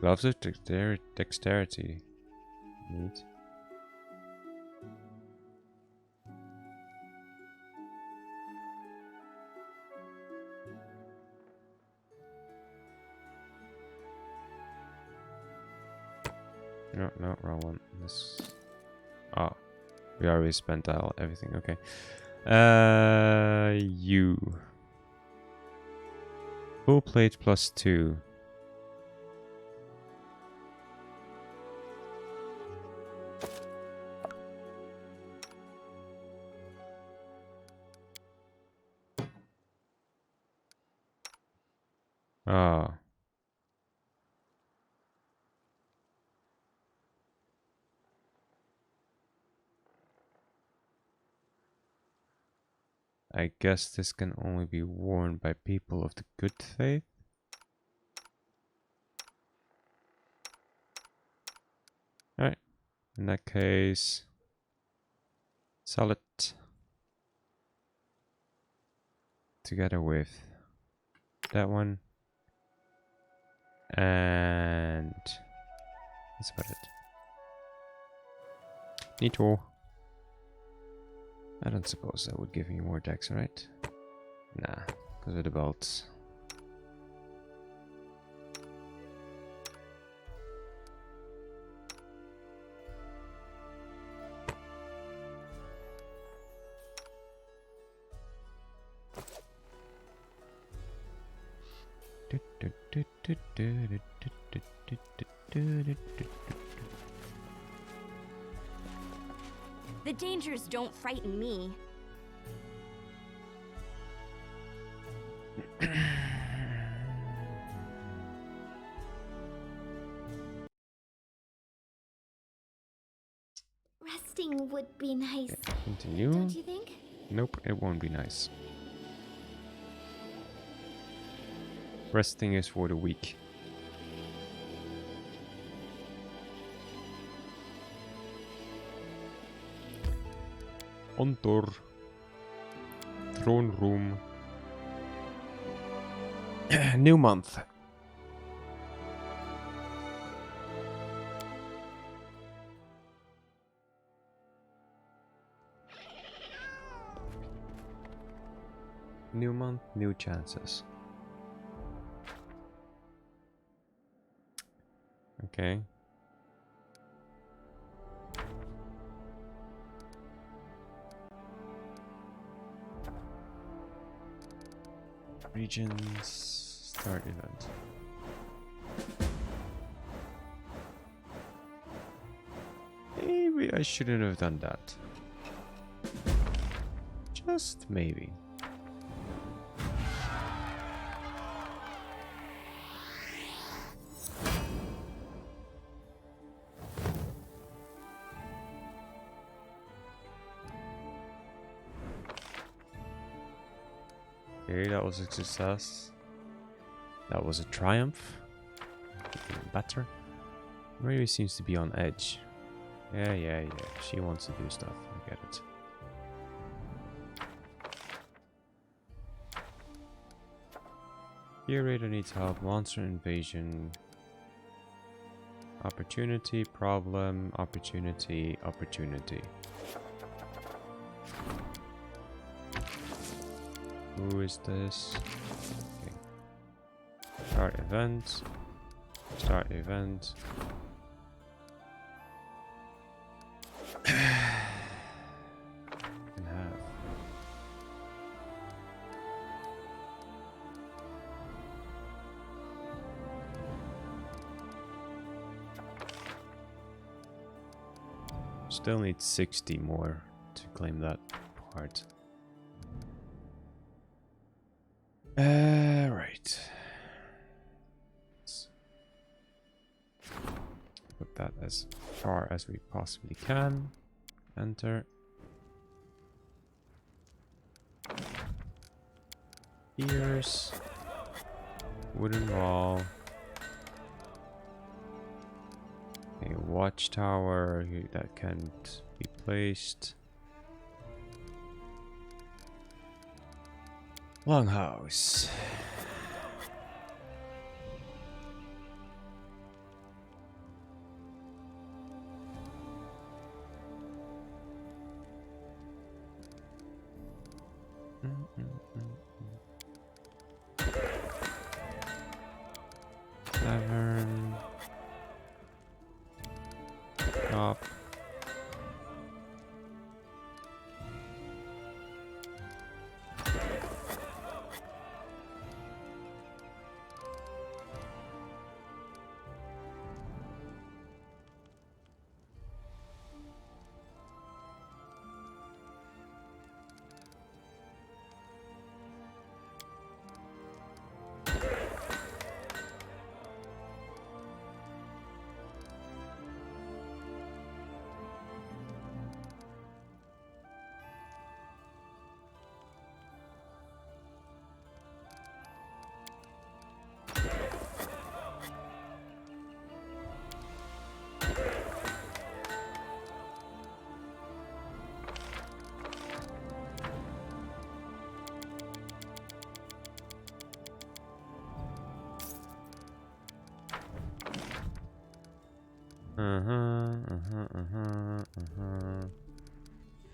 Gloves of dexterity. Neat. No, no, wrong one. This. Oh, we already spent everything. Okay. You. Full plate +2. Oh. I guess this can only be worn by people of the good faith. Alright. In that case, sell it. together with that one. And that's about it. Neato. I don't suppose that would give me more decks, right? Nah, because of the belts. The dangers don't frighten me. Resting would be nice. Continue. Don't you think? Nope, it won't be nice. Resting is for the weak. Ontor. Throne room. New month. New month, new chances. Okay. Regions, start event. Maybe I shouldn't have done that. Just maybe. Okay, that was a success. That was a triumph. Even better. Mary seems to be on edge. Yeah. She wants to do stuff. I get it. Curator needs help. Monster invasion. Opportunity, problem, opportunity, opportunity. Who is this? Okay. Start event. Start event. Can have. Still need 60 more to claim that part. Right. Let's put that as far as we possibly can. Enter. Ears. Wooden wall. A watchtower that can't be placed. Longhouse. Tavern. Shop.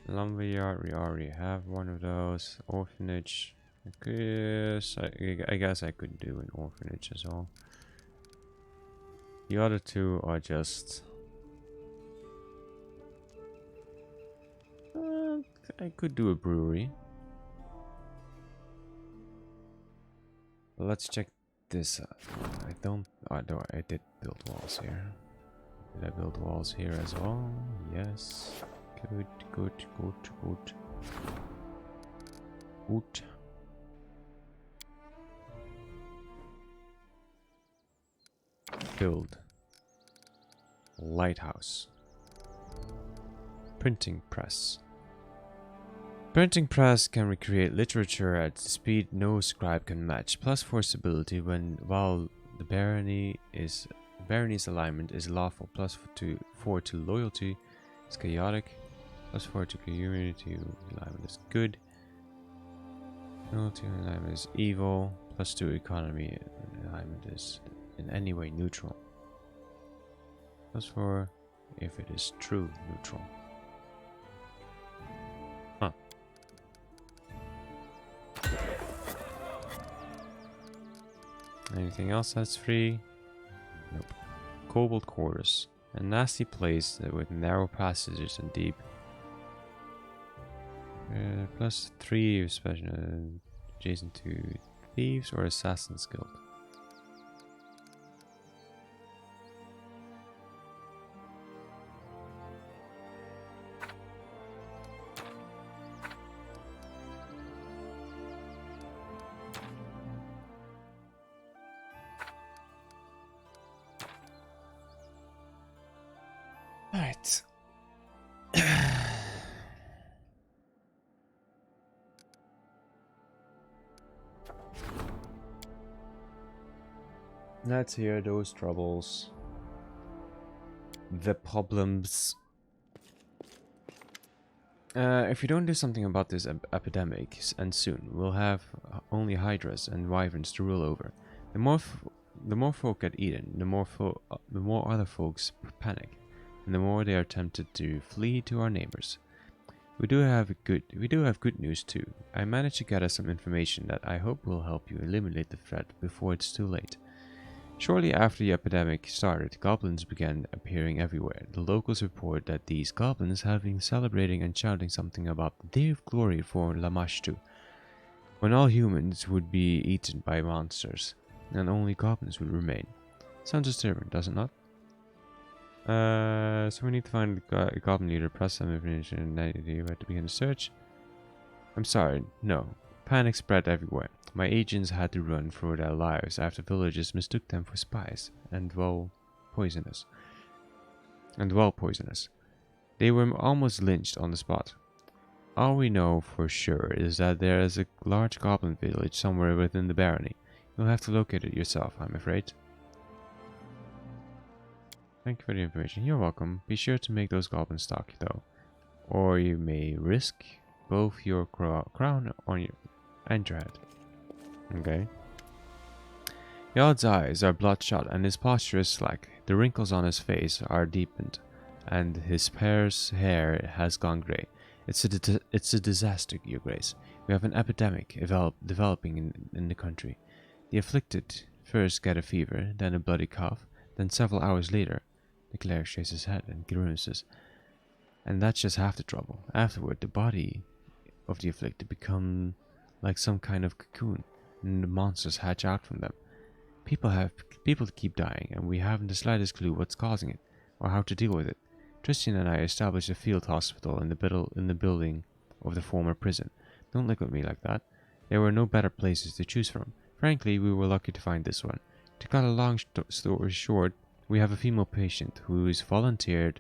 Lumberyard, we already have one of those. Orphanage. I guess I could do an orphanage as well. The other two are just... I could do a brewery. Let's check this out. I did build walls here. Did I build walls here as well? Yes. Good. Build. Lighthouse. Printing press. Printing press can recreate literature at speed no scribe can match. +4 stability while the barony's alignment is lawful. +4 to loyalty is chaotic. +4 to community alignment is good. Loyalty alignment is evil. +2 economy alignment is in any way neutral. +4 if it is true neutral. Huh. Anything else that's free? Nope. Cobalt quarters. A nasty place with narrow passages and deep. +3 special adjacent to thieves or assassins guild. Alright. Let's hear those troubles. The problems. If you don't do something about this epidemic, and soon, we'll have only hydras and wyverns to rule over. The more folk get eaten, the more other folks panic, and the more they are tempted to flee to our neighbors. We do have good news too. I managed to gather some information that I hope will help you eliminate the threat before it's too late. Shortly after the epidemic started, goblins began appearing everywhere. The locals report that these goblins have been celebrating and shouting something about the day of glory for Lamashtu, when all humans would be eaten by monsters, and only goblins would remain. Sounds disturbing, does it not? So we need to find a goblin leader, press some information, and then you have to begin the search. I'm sorry, no. Panic spread everywhere. My agents had to run for their lives after villagers mistook them for spies and poisonous. They were almost lynched on the spot. All we know for sure is that there is a large goblin village somewhere within the barony. You'll have to locate it yourself, I'm afraid. Thank you for the information. You're welcome. Be sure to make those goblins stock, though, or you may risk both your crown and your head. Okay. Yard's eyes are bloodshot and his posture is slack. The wrinkles on his face are deepened, and his hair has gone grey. It's a disaster, Your Grace. We have an epidemic developing in the country. The afflicted first get a fever, then a bloody cough, then several hours later, the cleric shakes his head and grimaces. And that's just half the trouble. Afterward, the body of the afflicted become like some kind of cocoon, and the monsters hatch out from them. People keep dying, and we haven't the slightest clue what's causing it, or how to deal with it. Tristan and I established a field hospital in the building of the former prison. Don't look at me like that. There were no better places to choose from. Frankly, we were lucky to find this one. To cut a long story short, we have a female patient who is volunteered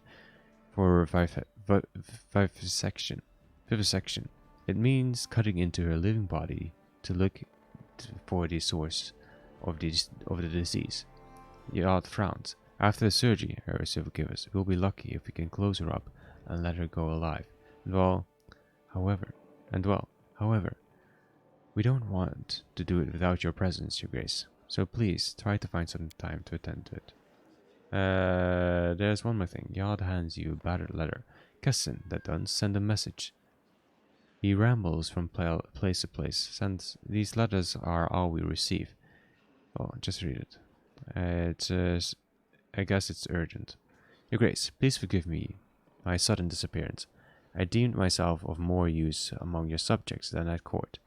for vivisection. It means cutting into her living body to look for the source of the disease. Yard frowns. After the surgery, her civil givers, we'll be lucky if we can close her up and let her go alive. However, we don't want to do it without your presence, Your Grace. So please try to find some time to attend to it. There's one more thing. Yod hands you a battered letter. Kessin, that done, send a message. He rambles from place to place. These letters are all we receive. Oh, just read it. I guess it's urgent. Your Grace, please forgive me my sudden disappearance. I deemed myself of more use among your subjects than at court.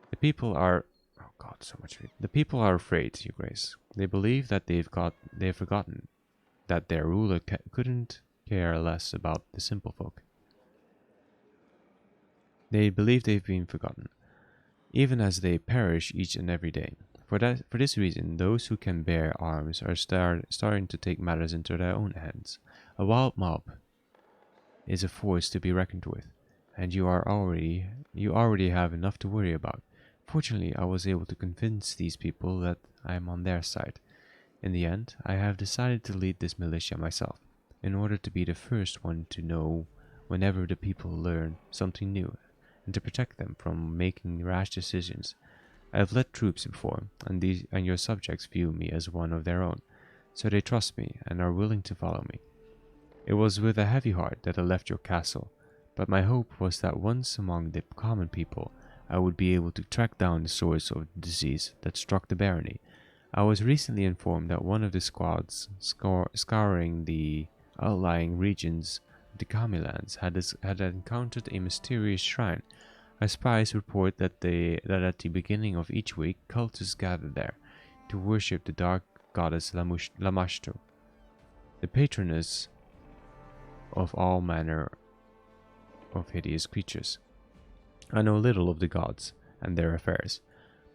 The people are... Oh God, so much read. The people are afraid, Your Grace. They believe that they've forgotten that their ruler couldn't care less about the simple folk. They believe they've been forgotten, even as they perish each and every day. For this reason, those who can bear arms are starting to take matters into their own hands. A wild mob is a force to be reckoned with, and you already have enough to worry about. Fortunately, I was able to convince these people that I am on their side. In the end, I have decided to lead this militia myself, in order to be the first one to know whenever the people learn something new, and to protect them from making rash decisions. I have led troops before, and your subjects view me as one of their own, so they trust me and are willing to follow me. It was with a heavy heart that I left your castle, but my hope was that once among the common people, I would be able to track down the source of the disease that struck the barony. I was recently informed that one of the squads scouring the outlying regions of the Kamilands had encountered a mysterious shrine. My spies report that at the beginning of each week, cultists gather there to worship the dark goddess Lamashtu, the patroness of all manner of hideous creatures. I know little of the gods and their affairs,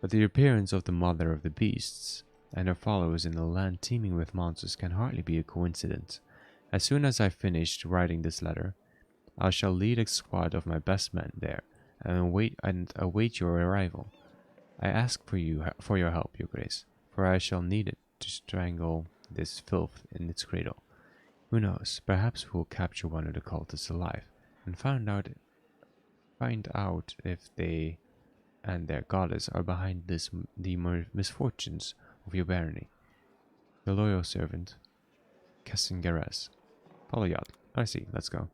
but the appearance of the mother of the beasts and her followers in a land teeming with monsters can hardly be a coincidence. As soon as I finished writing this letter, I shall lead a squad of my best men there and await your arrival. I ask for your help, Your Grace, for I shall need it to strangle this filth in its cradle. Who knows, perhaps we'll capture one of the cultists alive and find out if they and their goddess are behind the misfortunes of your barony. The loyal servant, Kessin Geras. Follow Yod. I see, let's go.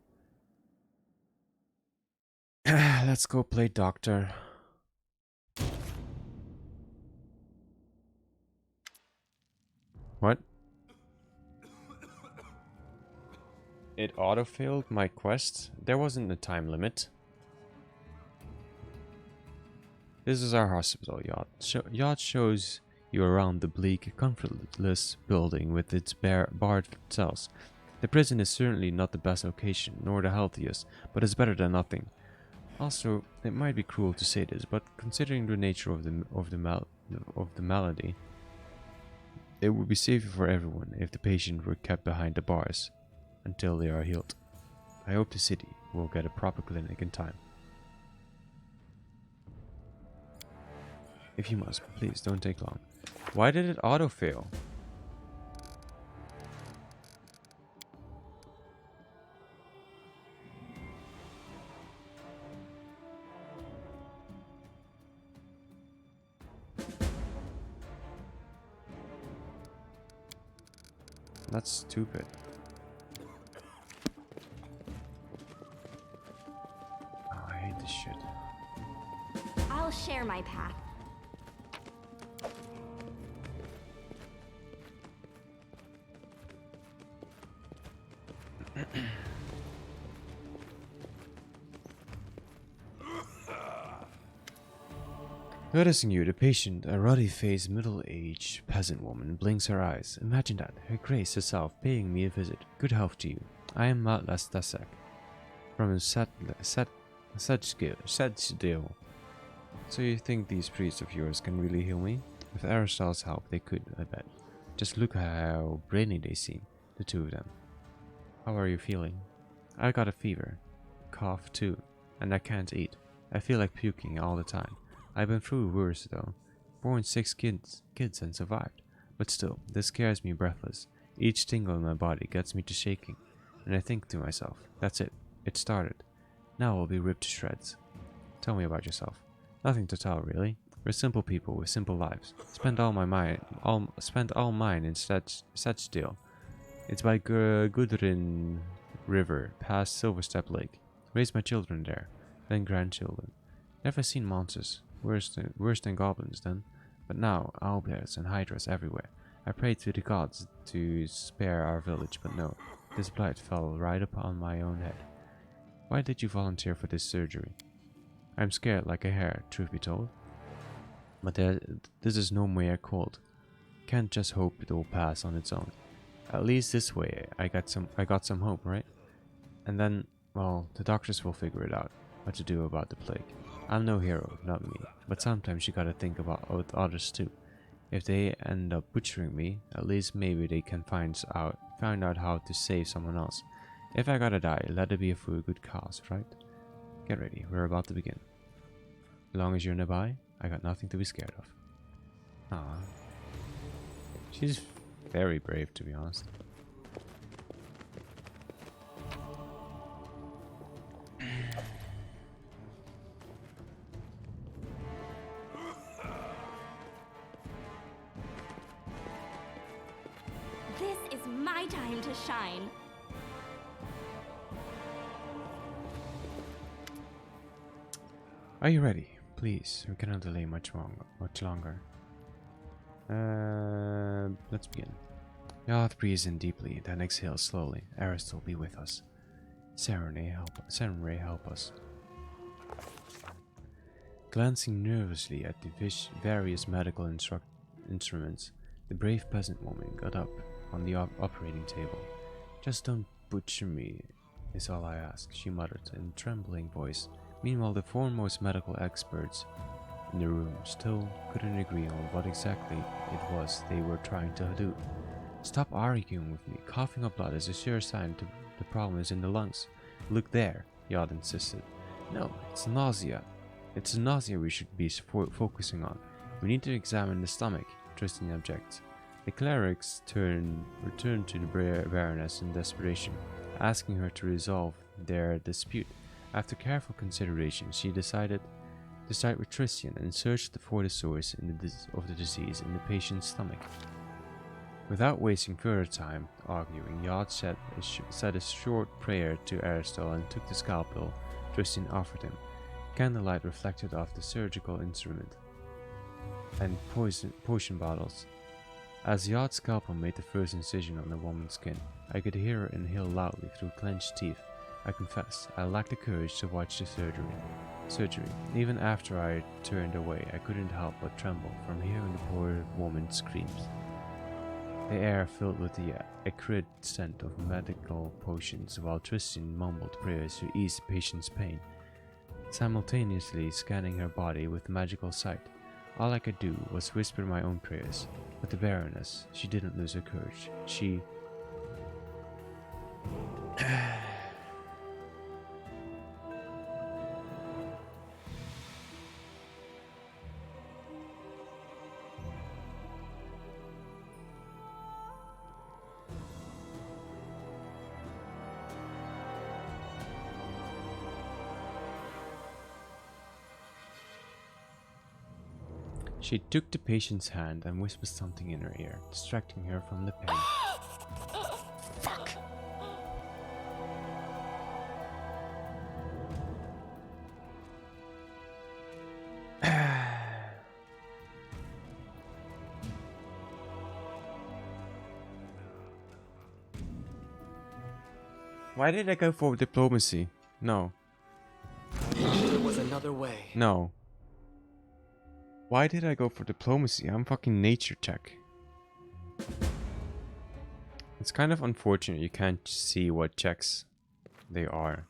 Let's go play doctor. What? It autofilled my quest? There wasn't a time limit. This is our hospital, Yod. Yod shows you around the bleak, comfortless building with its barred cells. The prison is certainly not the best location, nor the healthiest, but it's better than nothing. Also, it might be cruel to say this, but considering the nature of the malady, it would be safer for everyone if the patient were kept behind the bars until they are healed. I hope the city will get a proper clinic in time. If you must, please don't take long. Why did it auto-fail? That's stupid. Oh, I hate this shit. I'll share my path. Noticing you, the patient, a ruddy-faced, middle-aged peasant woman, blinks her eyes. Imagine that, her grace herself paying me a visit. Good health to you. I am Matlas Dasek, from Sedgedale. So you think these priests of yours can really heal me? With Aristotel's help, they could, I bet. Just look how brainy they seem, the two of them. How are you feeling? I got a fever, cough too, and I can't eat. I feel like puking all the time. I've been through worse though. Born 6 kids and survived. But still, this scares me breathless. Each tingle in my body gets me to shaking. And I think to myself, that's it. It started. Now I'll be ripped to shreds. Tell me about yourself. Nothing to tell really. We're simple people with simple lives. Spent all mine in Sedgedale. It's by Gudrun River, past Silverstep Lake. Raised my children there, then grandchildren. Never seen monsters. Worse than goblins then. But now, owlbears and hydras everywhere. I prayed to the gods to spare our village, but no. This blight fell right upon my own head. Why did you volunteer for this surgery? I'm scared like a hare, truth be told. But this is no mere cold. Can't just hope it will pass on its own. At least this way I got some hope, right? And then, well, the doctors will figure it out, what to do about the plague. I'm no hero, not me, but sometimes you gotta think about others too. If they end up butchering me, at least maybe they can find out how to save someone else. If I gotta die, let it be for a good cause, right? Get ready, we're about to begin. As long as you're nearby, I got nothing to be scared of. Ah, she's very brave, to be honest. This is my time to shine. Are you ready? Please, we cannot delay much longer. Let's begin. Yath breathes in deeply, then exhales slowly. Aristotle be with us. Serenray, help us. Glancing nervously at the various medical instruments, the brave peasant woman got up on the operating table. Just don't butcher me, is all I ask, she muttered in a trembling voice. Meanwhile, the foremost medical experts in the room still couldn't agree on what exactly it was they were trying to do. Stop arguing with me. Coughing up blood is a sure sign the problem is in the lungs. Look there, Yod insisted. No, it's nausea. It's nausea we should be focusing on. We need to examine the stomach, Tristan objects. The clerics returned to the Baroness in desperation, asking her to resolve their dispute. After careful consideration, she decided to side with Tristan and searched for the source of the disease in the patient's stomach. Without wasting further time arguing, Yod said a short prayer to Aristotle and took the scalpel Tristan offered him. Candlelight reflected off the surgical instrument and potion bottles. As Yod's scalpel made the first incision on the woman's skin, I could hear her inhale loudly through clenched teeth. I confess, I lacked the courage to watch the surgery. Even after I turned away, I couldn't help but tremble from hearing the poor woman's screams. The air filled with the acrid scent of medical potions, while Tristan mumbled prayers to ease the patient's pain, simultaneously scanning her body with magical sight. All I could do was whisper my own prayers, but the Baroness, she didn't lose her courage. She... She took the patient's hand and whispered something in her ear, distracting her from the pain. Fuck! Why did I go for diplomacy? No. There was another way. No. Why did I go for diplomacy? I'm fucking nature check. It's kind of unfortunate you can't see what checks they are.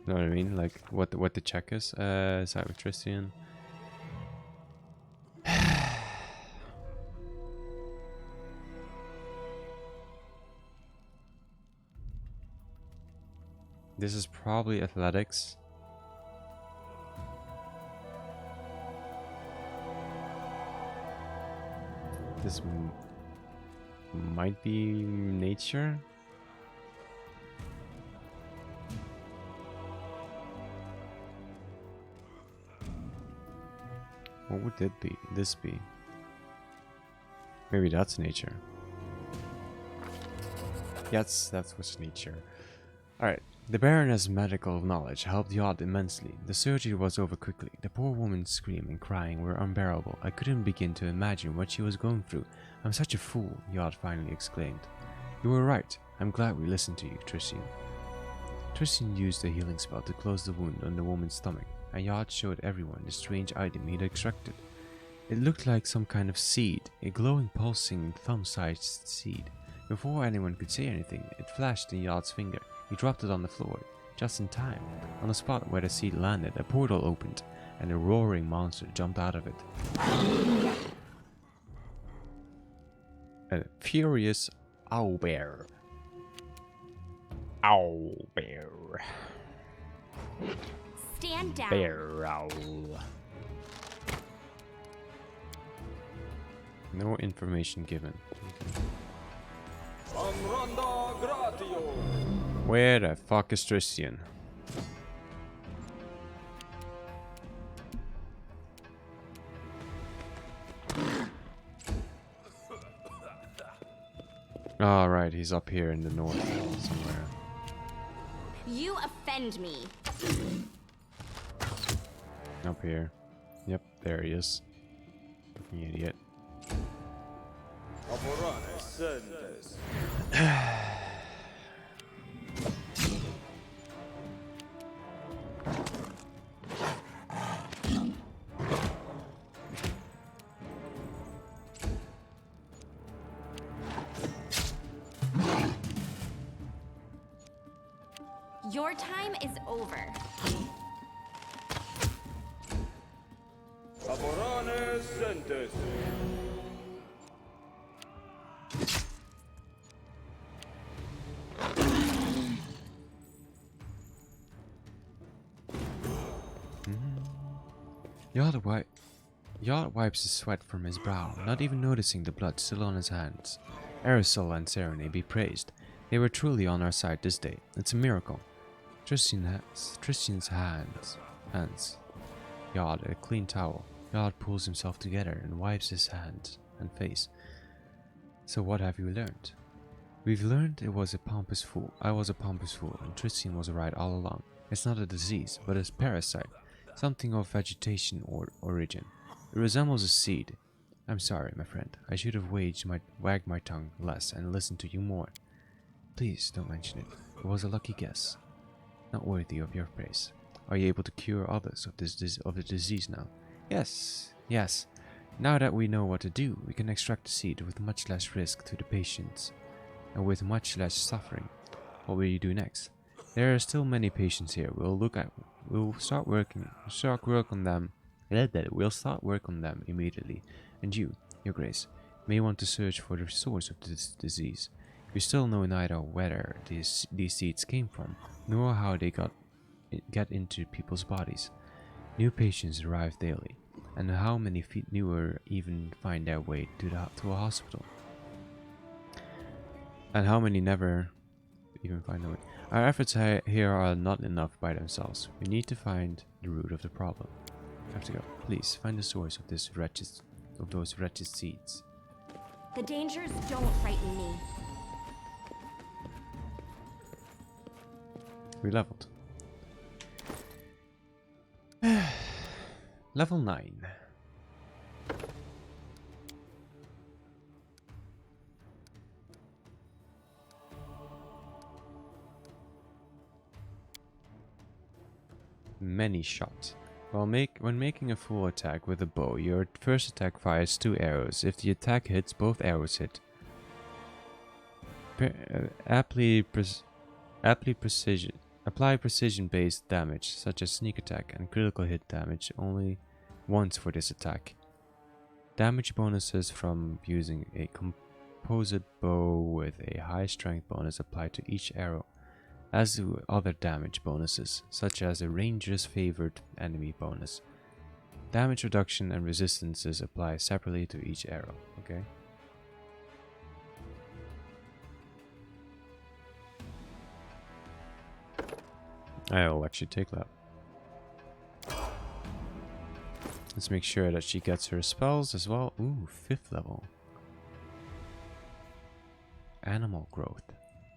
Know what I mean? Like what the check is? Side with Tristan. This is probably athletics. This might be nature. What would this be? Maybe that's nature. Yes, that's what's nature. Alright. The Baroness' medical knowledge helped Yod immensely. The surgery was over quickly. The poor woman's scream and crying were unbearable. I couldn't begin to imagine what she was going through. I'm such a fool, Yod finally exclaimed. You were right. I'm glad we listened to you, Tristian. Tristian used a healing spell to close the wound on the woman's stomach, and Yod showed everyone the strange item he'd extracted. It looked like some kind of seed, a glowing, pulsing, thumb-sized seed. Before anyone could say anything, it flashed in Yod's finger. He dropped it on the floor, just in time. On the spot where the seed landed, a portal opened, and a roaring monster jumped out of it. A furious owlbear. Owlbear. Stand down. Bear owl. No information given. Where the fuck is Tristian? Alright, he's up here in the north somewhere. You offend me. Up here. Yep, there he is. Fucking idiot. Your time is over. Yod wipes the sweat from his brow, not even noticing the blood still on his hands. Aerosol and Serene be praised. They were truly on our side this day. It's a miracle. Tristian's hands. Yod, a clean towel. Yod pulls himself together and wipes his hands and face. So what have you learned? We've learned I was a pompous fool, and Tristian was right all along. It's not a disease, but a parasite. Something of vegetation or origin. It resembles a seed. I'm sorry, my friend. I should have wagged my tongue less and listened to you more. Please don't mention it. It was a lucky guess. Not worthy of your praise. Are you able to cure others of the disease now? Yes. Now that we know what to do, we can extract the seed with much less risk to the patients and with much less suffering. What will you do next? There are still many patients here. We'll start work on them. We'll start work on them immediately. And you, Your Grace, may want to search for the source of this disease. We still know neither where these seeds came from, nor how they get into people's bodies. New patients arrive daily, and how many newer even find their way to a hospital. And how many never even find their way. Our efforts here are not enough by themselves. We need to find the root of the problem. I have to go. Please find the source of those wretched seeds. The dangers don't frighten me. We leveled. Level 9. Many shot. When making a full attack with a bow, your first attack fires 2 arrows. If the attack hits, both arrows hit. Apply precision-based damage, such as sneak attack and critical hit damage, only once for this attack. Damage bonuses from using a composite bow with a high strength bonus applied to each arrow, as do other damage bonuses, such as a ranger's favored enemy bonus. Damage reduction and resistances apply separately to each arrow, okay? I'll actually take that. Let's make sure that she gets her spells as well. Ooh, 5th level. animal growth.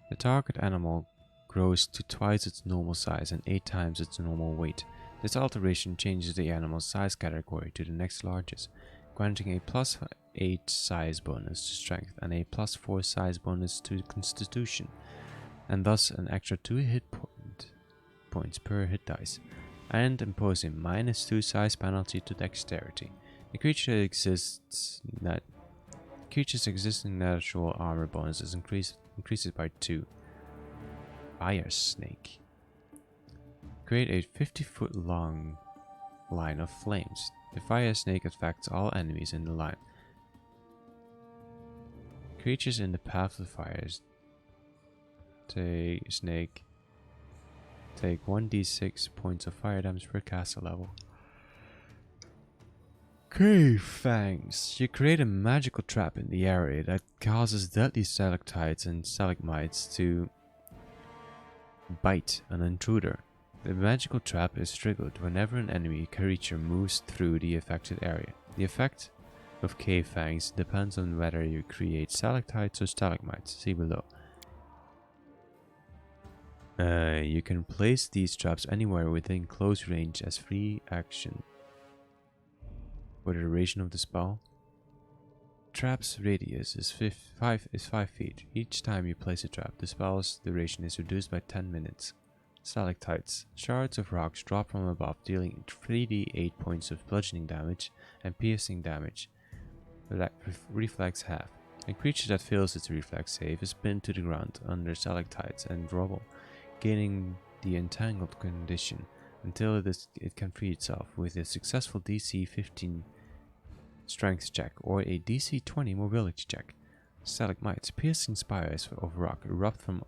The target animal grows to twice its normal size and 8 times its normal weight. This alteration changes the animal's size category to the next largest, granting a +8 size bonus to strength and a +4 size bonus to constitution, and thus an extra 2 points per hit dice, and impose a -2 size penalty to dexterity. The creature's existing natural armor bonuses increases by 2. Fire Snake. Create a 50-foot long line of flames. The fire snake affects all enemies in the line. Creatures in the path of the fires take 1d6 points of fire damage per caster level. Cave Fangs. You create a magical trap in the area that causes deadly stalactites and stalagmites to bite an intruder. The magical trap is triggered whenever an enemy creature moves through the affected area. The effect of Cave Fangs depends on whether you create stalactites or stalagmites. See below. You can place these traps anywhere within close range as free action for the duration of the spell. Trap's radius is 5 feet. Each time you place a trap, the spell's duration is reduced by 10 minutes. Stalactites. Shards of rocks drop from above, dealing 3d8 points of bludgeoning damage and piercing damage. Reflex half. A creature that fails its reflex save is pinned to the ground under stalactites and rubble, gaining the entangled condition until it can free itself with a successful DC 15 strength check or a DC 20 mobility check. Stalagmites, piercing spires of rock, erupt from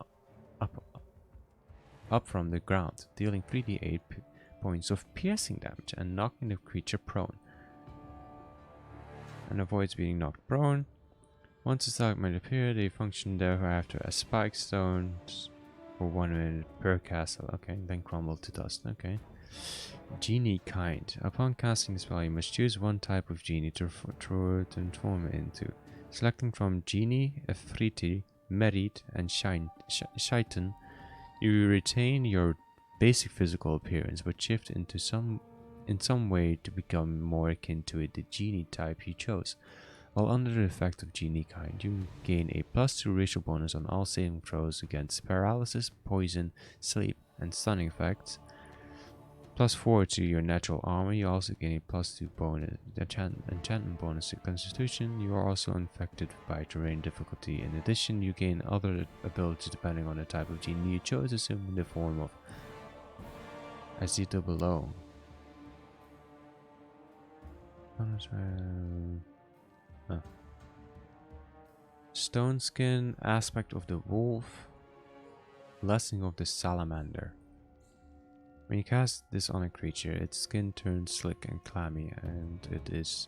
up from the ground, dealing 3d8 points of piercing damage and knocking the creature prone. And avoids being knocked prone. Once a stalagmite appear, they function thereafter as spike stones for 1 minute per castle. Okay, then crumble to dust. Okay. Genie Kind. Upon casting the spell, you must choose one type of genie to transform into. Selecting from Genie, Efreeti, Merit, and Shaitan, you retain your basic physical appearance, but shift in some way to become more akin to the genie type you chose. While under the effect of Genie Kind, you gain a +2 racial bonus on all saving throws against paralysis, poison, sleep, and stunning effects. +4 to your natural armor. You also gain a +2 bonus enchantment bonus to constitution. You are also infected by terrain difficulty. In addition, you gain other abilities depending on the type of genie you chose, assuming the form of as detailed below. Stone Skin, aspect of the wolf, blessing of the salamander. When you cast this on a creature, its skin turns slick and clammy, and it is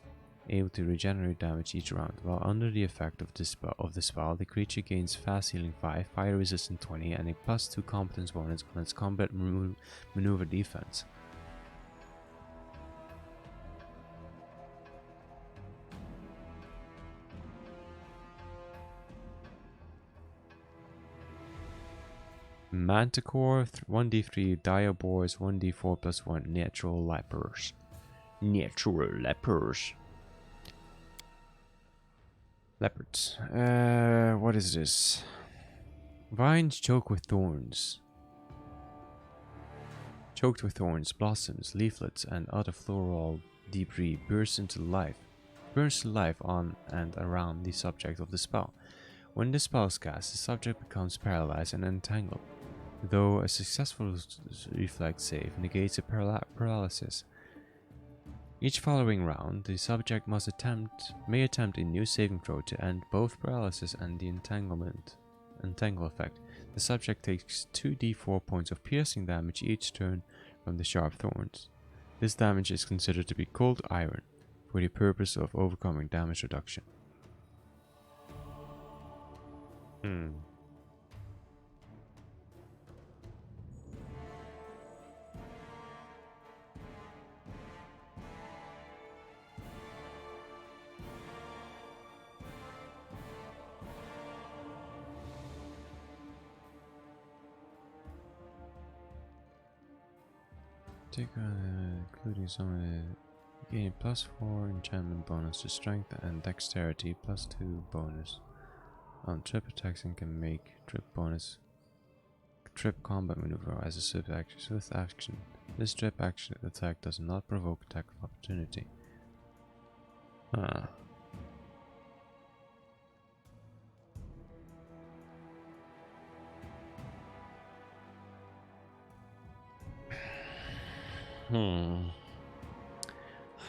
able to regenerate damage each round. While under the effect of the spell, the creature gains fast healing 5, fire resistance 20, and a +2 competence bonus on its combat maneuver defense. Manticore, 1d3, Diabors, 1d4 +1, natural lepers. Leopards. What is this? Vines choked with thorns, blossoms, leaflets, and other floral debris burns to life on and around the subject of the spell. When the spell is cast, the subject becomes paralyzed and entangled, though a successful reflex save negates a paralysis. Each following round, the subject may attempt a new saving throw to end both paralysis and the entangle effect. The subject takes 2d4 points of piercing damage each turn from the sharp thorns. This damage is considered to be cold iron for the purpose of overcoming damage reduction. Take including some gain +4 enchantment bonus to strength and dexterity, +2 bonus on trip attacks, and can make trip combat maneuver as a swift action. This trip action attack does not provoke attack of opportunity. Ah.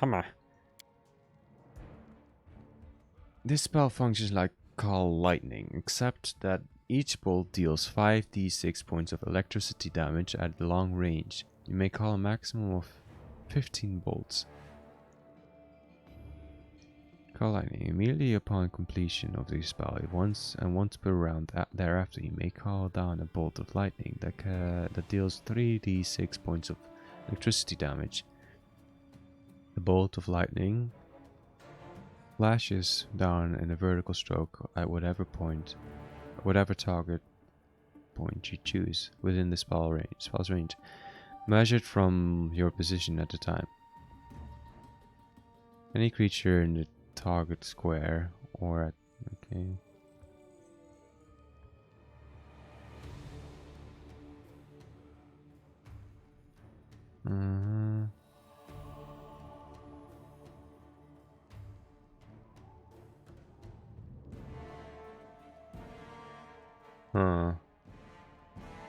Hammer. This spell functions like Call Lightning, except that each bolt deals 5d6 points of electricity damage at long range. You may call a maximum of 15 bolts. Call Lightning. Immediately upon completion of the spell, once per round thereafter, you may call down a bolt of lightning that deals 3d6 points of electricity damage. The bolt of lightning flashes down in a vertical stroke at whatever target point you choose within the spell's range, measured from your position at the time. Any creature in the target square or at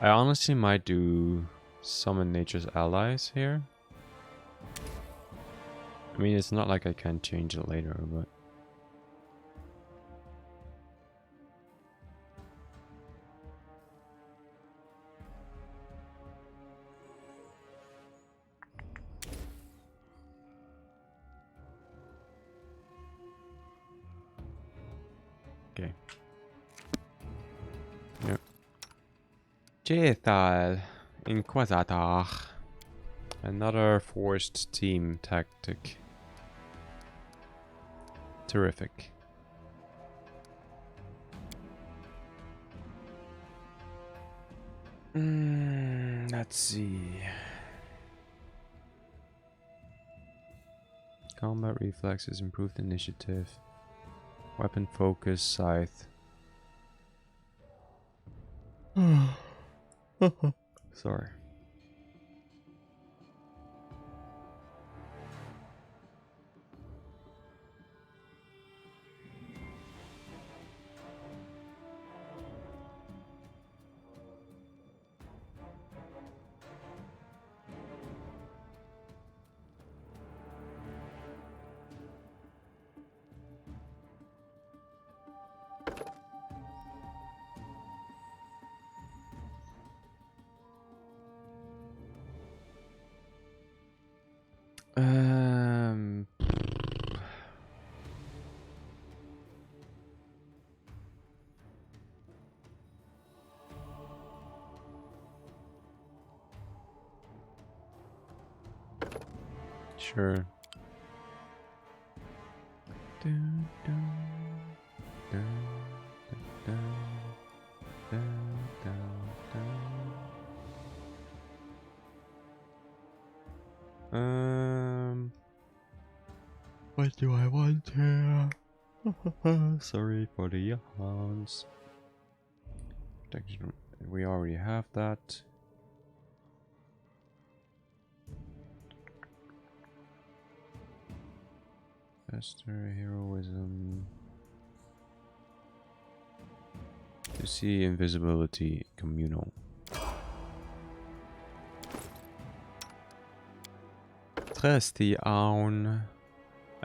I honestly might do summon nature's allies here. I mean, it's not like I can't change it later, but okay. Yep. Jethal Inquisitor. Another forced team tactic. Terrific. Let's see. Combat reflexes, improved initiative, weapon focus, scythe. Sorry. Sure. What do I want here? Sorry for the yawns. Protection. We already have that. Faster heroism. You see invisibility communal. Trusty own.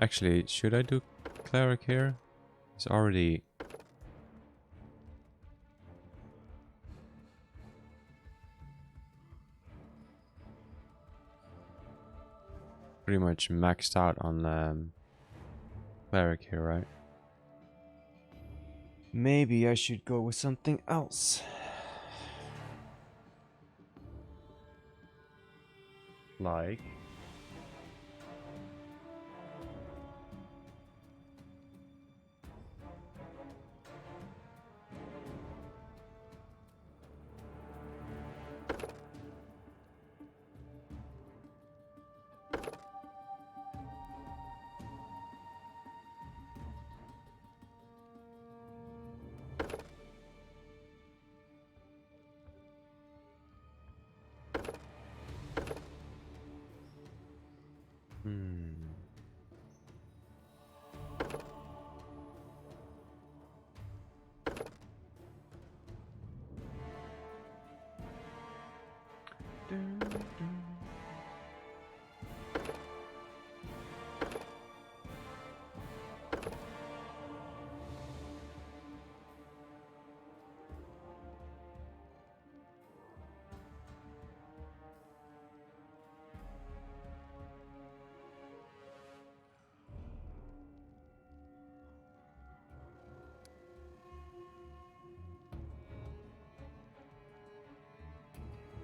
Actually, should I do cleric here? It's already pretty much maxed out on cleric here, right? Maybe I should go with something else. Like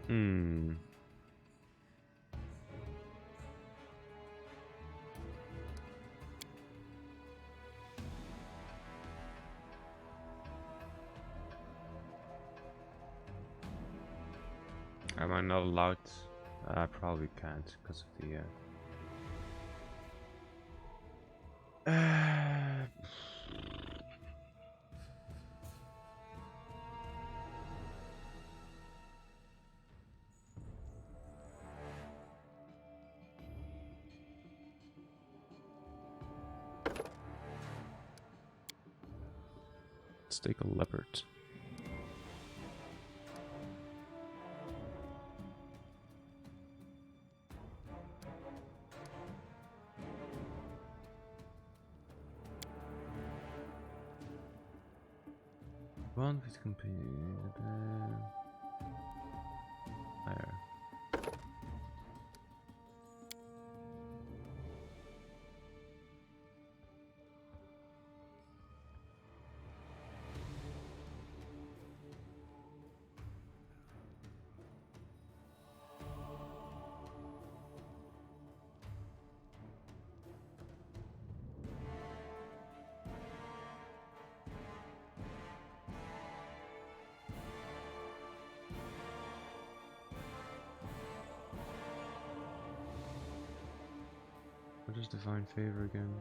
Hmm. Am I not allowed? I probably can't because of the. Let's take a leopard. One with companion. Higher. What is divine favor again?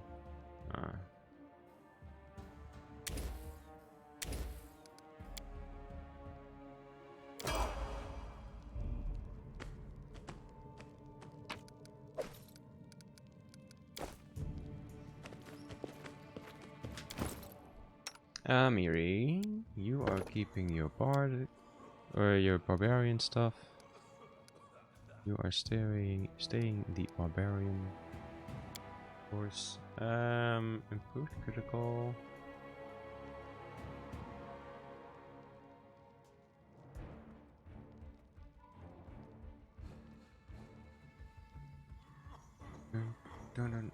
Ah. Amiri, you are keeping your bard or your barbarian stuff. You are staying the barbarian course. Improved critical. Dun, dun.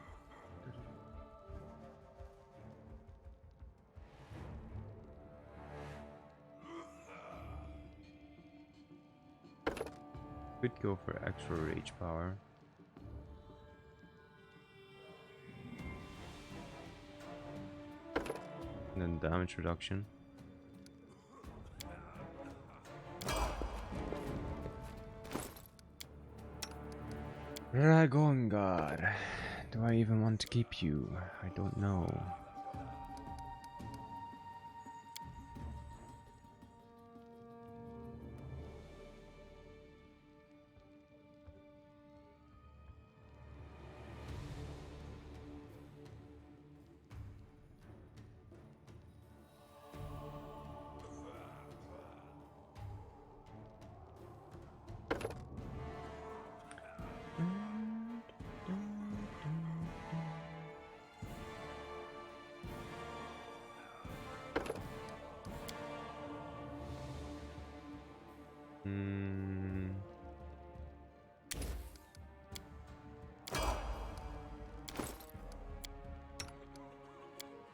Could go for extra rage power. And then damage reduction. Ragongar. Do I even want to keep you? I don't know.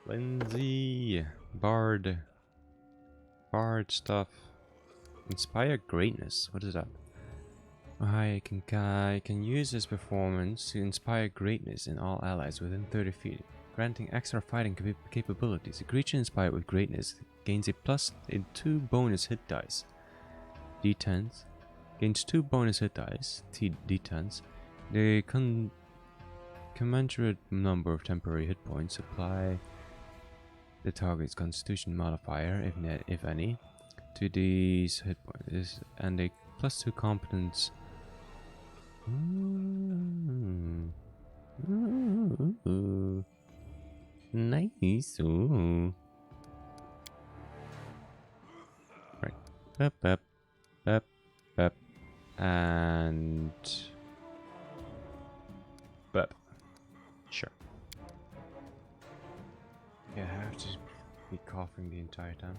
Lindsay, Bard stuff. Inspire greatness. What is that? I can use this performance to inspire greatness in all allies within 30 feet, granting extra fighting capabilities. A creature inspired with greatness gains a +2 bonus hit dice. D10s gains 2 bonus hit dice. D10s. The commensurate number of temporary hit points. Apply the target's Constitution modifier, if any, to these hit points, and a +2 competence. Nice. Ooh. Right. Up. And but sure. Yeah, I have to be coughing the entire time.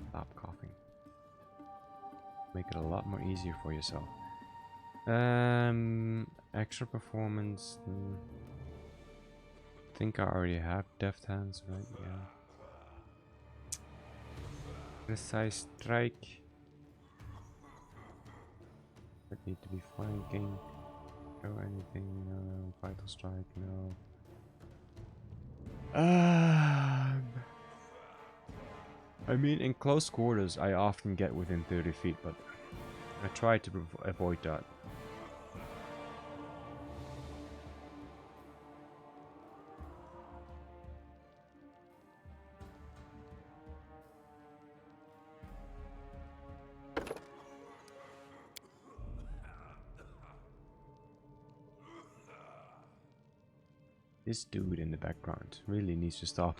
Stop coughing. Make it a lot more easier for yourself. Extra performance. Think I already have deft hands, right? Yeah. Precise strike. Would need to be flanking. Throw anything? No. Vital strike? No. I mean, in close quarters, I often get within 30 feet, but I try to avoid that. This dude in the background really needs to stop.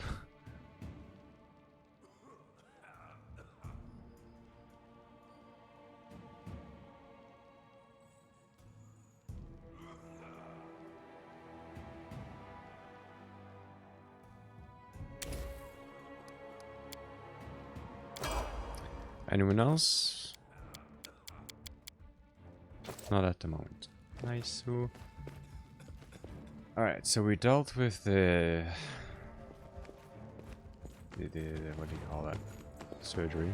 Anyone else? Not at the moment. Nice. Alright, so we dealt with the what do you call that? Surgery.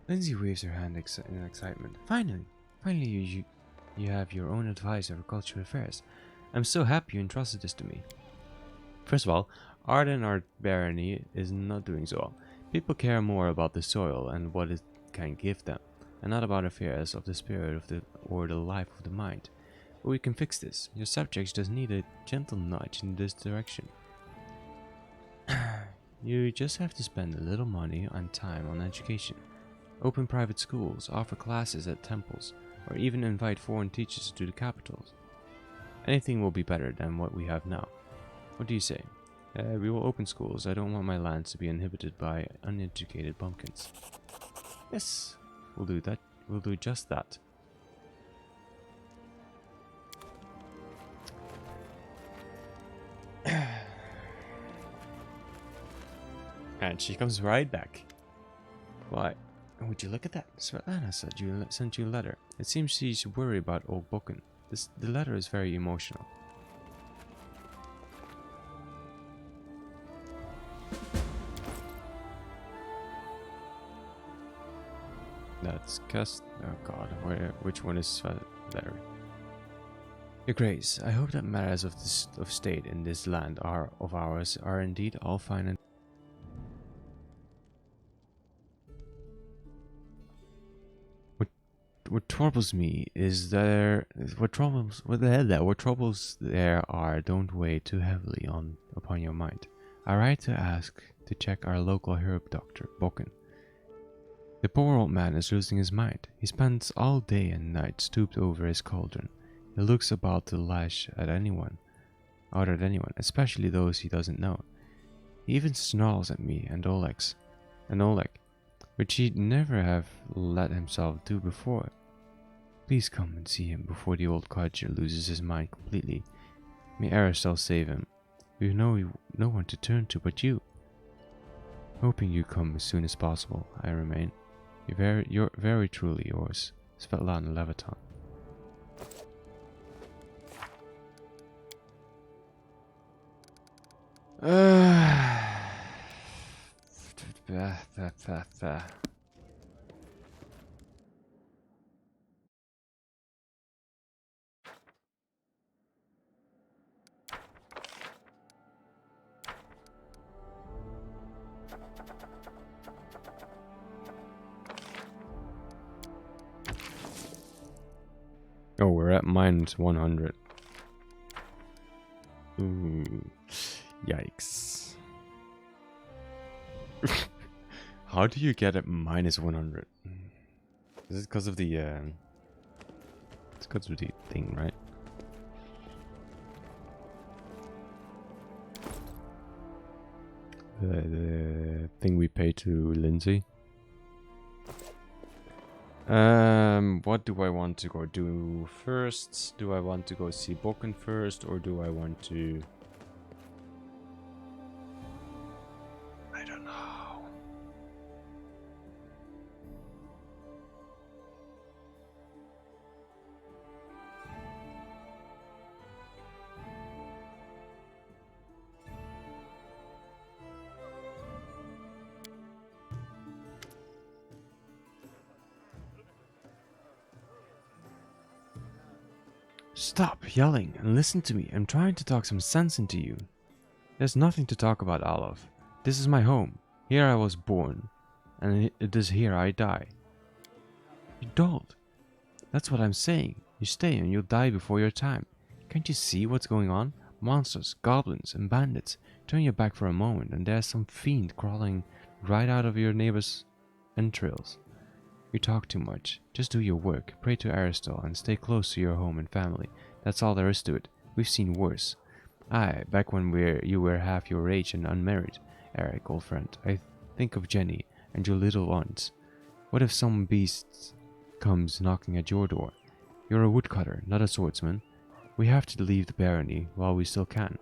Lindsay waves her hand in excitement. Finally you have your own advisor for cultural affairs. I'm so happy you entrusted this to me. First of all, Arden, our barony, is not doing so well. People care more about the soil and what it can give them, and not about affairs of the spirit or the life of the mind. But we can fix this. Your subjects just need a gentle nudge in this direction. You just have to spend a little money and time on education. Open private schools, offer classes at temples, or even invite foreign teachers to the capitals. Anything will be better than what we have now. What do you say? We will open schools. I don't want my lands to be inhabited by uneducated bumpkins. Yes, we'll do that. We'll do just that. And she comes right back. Why? Would you look at that? Svetlana sent you a letter. It seems she's worried about old Bokken. The letter is very emotional. That's cast. Oh god, which one is letter? Your Grace, I hope that matters of state in this land of ours are indeed all fine and. What troubles me is what troubles there are don't weigh too heavily upon your mind. I write to ask to check our local herb doctor, Bokken. The poor old man is losing his mind. He spends all day and night stooped over his cauldron. He looks about to lash at anyone, especially those he doesn't know. He even snarls at me and Oleg, which he'd never have let himself do before. Please come and see him before the old codger loses his mind completely. May Aristel save him. We've no one to turn to but you. Hoping you come as soon as possible, I remain. You're very truly yours, Svetlana Leviton. Oh, we're at minus 100. Ooh. Yikes. How do you get at minus 100? Is it because of the it's because of the thing, right? The thing we pay to Lindsay. What do I want to go do first? Do I want to go see Boken first, or do I want to... I don't know. Stop yelling and listen to me. I'm trying to talk some sense into you. There's nothing to talk about, Olaf. This is my home. Here I was born, and it is here I die. You don't. That's what I'm saying. You stay and you'll die before your time. Can't you see what's going on? Monsters, goblins, and bandits. Turn your back for a moment, and there's some fiend crawling right out of your neighbor's entrails. You talk too much. Just do your work, pray to Aristotle, and stay close to your home and family. That's all there is to it. We've seen worse. Aye, back when you were half your age and unmarried, Eric, old friend. I think of Jenny and your little ones. What if some beast comes knocking at your door? You're a woodcutter, not a swordsman. We have to leave the barony while we still can.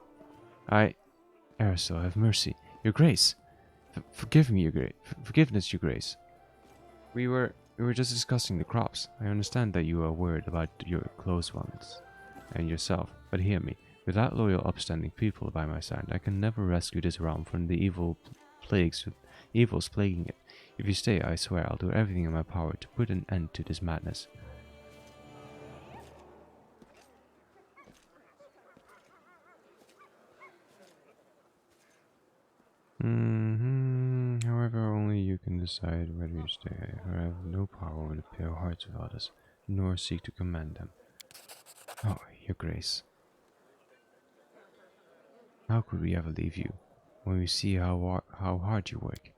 Aristotle, have mercy. Your grace. Forgive me, your grace. Forgiveness, your grace. We were just discussing the crops. I understand that you are worried about your close ones and yourself, but hear me. Without loyal, upstanding people by my side, I can never rescue this realm from the evils plaguing it. If you stay, I swear I'll do everything in my power to put an end to this madness. However, only you can decide whether you stay. I have no power over the pale hearts of others, nor seek to command them. Oh, your grace. How could we ever leave you, when we see how hard you work?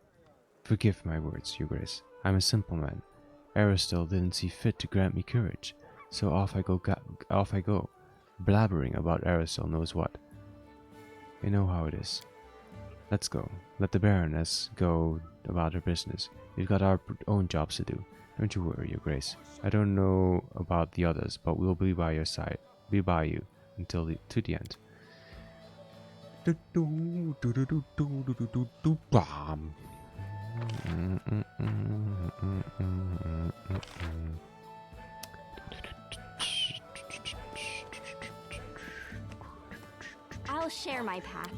Forgive my words, your grace. I'm a simple man. Aristotle didn't see fit to grant me courage, so off I go, blabbering about Aristotle knows what. You know how it is. Let's go. Let the Baroness go about her business. We've got our own jobs to do. Don't you worry, your grace. I don't know about the others, but we'll be by your side. Be by you until to the end. I'll share my path.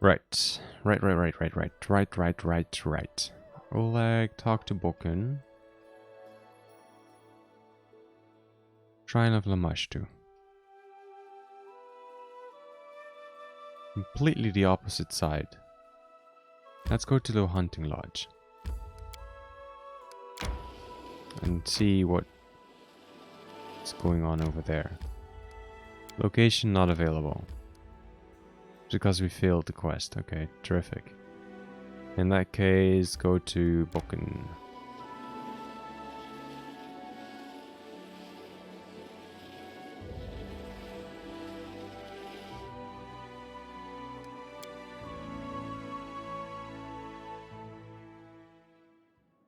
Right. Oleg, talk to Boken. Shrine of Lamashtu. Completely the opposite side. Let's go to the hunting lodge. And see what's going on over there. Location not available. Because we failed the quest. Okay, terrific. In that case, go to Boken.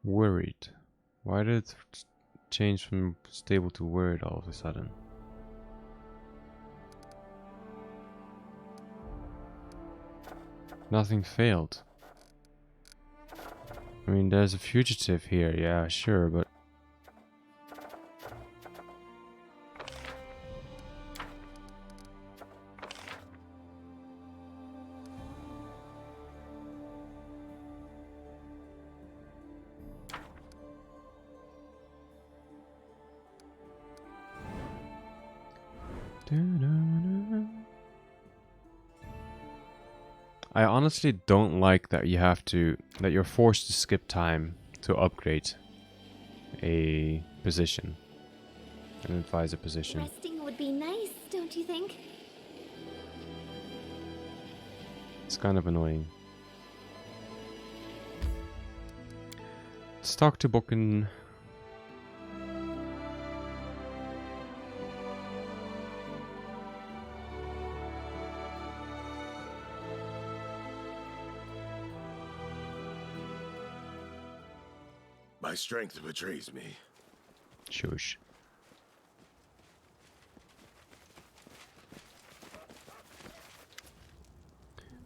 Worried. Why did it change from stable to worried all of a sudden? Nothing failed. I mean, there's a fugitive here, yeah, sure, but... I honestly don't like that you're forced to skip time to upgrade a position, an advisor position. Resting would be nice, don't you think? It's kind of annoying. Let's talk to Bokken. My strength betrays me. Shush.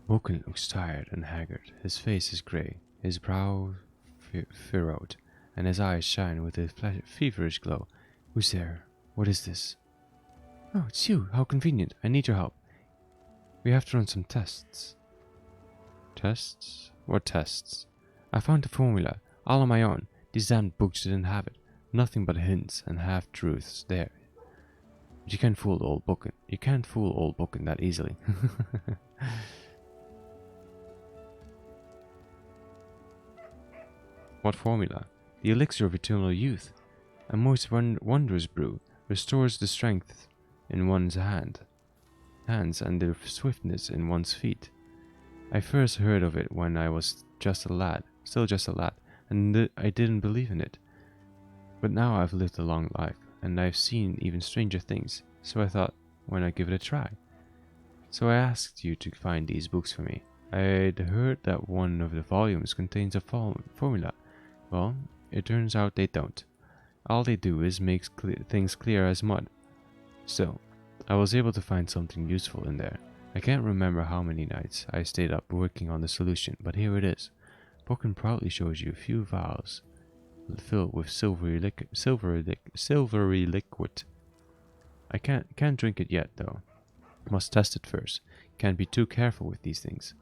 Bokken looks tired and haggard. His face is grey, his brow furrowed, and his eyes shine with a feverish glow. Who's there? What is this? Oh, it's you. How convenient. I need your help. We have to run some tests. Tests? What tests? I found the formula, all on my own. These damned books didn't have it. Nothing but hints and half-truths there. But you can't fool old Bokken. You can't fool old Bokken that easily. What formula? The elixir of eternal youth. A most wondrous brew. Restores the strength in one's hands and the swiftness in one's feet. I first heard of it when I was still just a lad, and I didn't believe in it. But now I've lived a long life, and I've seen even stranger things, so I thought, why not give it a try? So I asked you to find these books for me. I'd heard that one of the volumes contains a formula. Well, it turns out they don't. All they do is make things clear as mud. Still, I was able to find something useful in there. I can't remember how many nights I stayed up working on the solution, but here it is. Bokken proudly shows you a few vials filled with silvery liquid. I can't drink it yet, though. Must test it first. Can't be too careful with these things.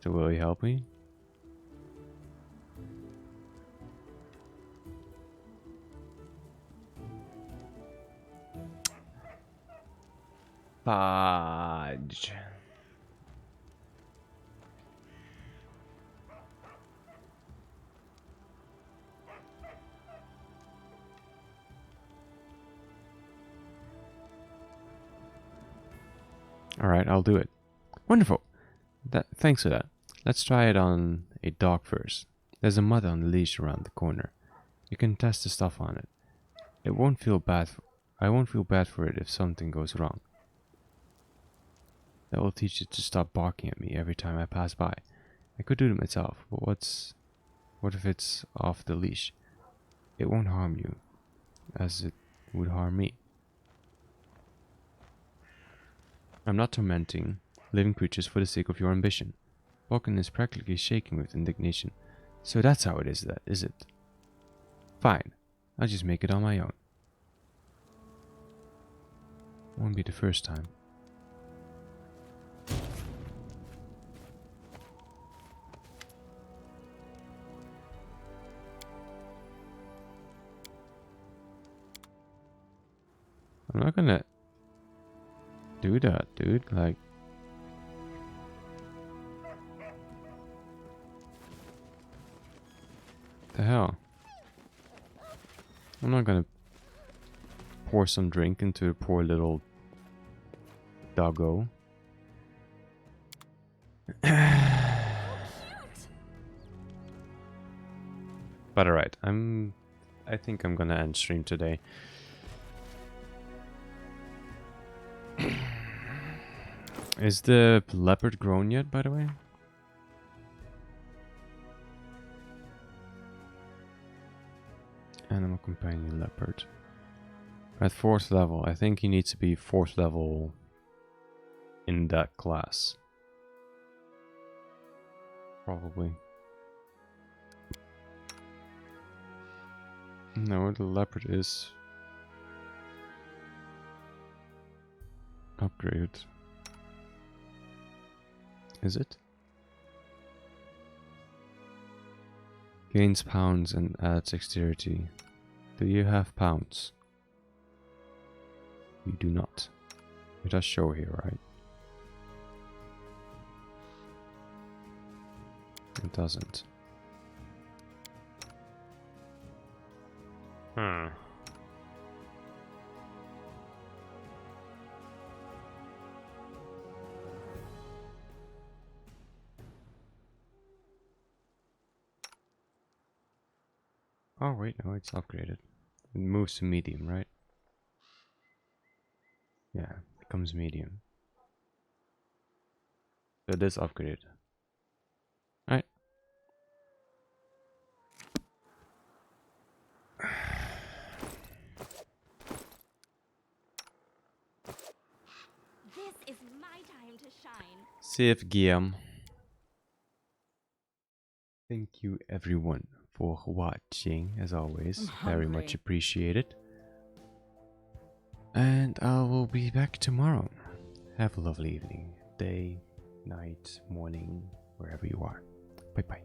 So will you help me? Fudge. Alright, I'll do it. Wonderful! Thanks for that. Let's try it on a dog first. There's a mother on the leash around the corner. You can test the stuff on it. I won't feel bad for it if something goes wrong. That will teach it to stop barking at me every time I pass by. I could do it myself, but what if it's off the leash? It won't harm you, as it would harm me. I'm not tormenting living creatures for the sake of your ambition. Bokken is practically shaking with indignation. So that's how it is, is it? Fine, I'll just make it on my own. Won't be the first time. I'm not gonna do that, dude. Like, the hell? I'm not gonna pour some drink into a poor little doggo. But alright, I think I'm gonna end stream today. Is the leopard grown yet, by the way? Animal companion leopard. At 4th level. I think he needs to be 4th level in that class. Probably. No, the leopard is upgraded. Is it? Gains pounds and adds dexterity. Do you have pounds? You do not. It does show here, right? It doesn't. Hmm. Oh wait, no, it's upgraded. It moves to medium, right? Yeah, it becomes medium. So it is upgraded. Alright. This is my time to shine. Save Guillaume. Thank you everyone for watching, as always. I'm Very much hungry. appreciated. And I will be back tomorrow. Have a lovely evening, day, night, morning, wherever you are. Bye bye.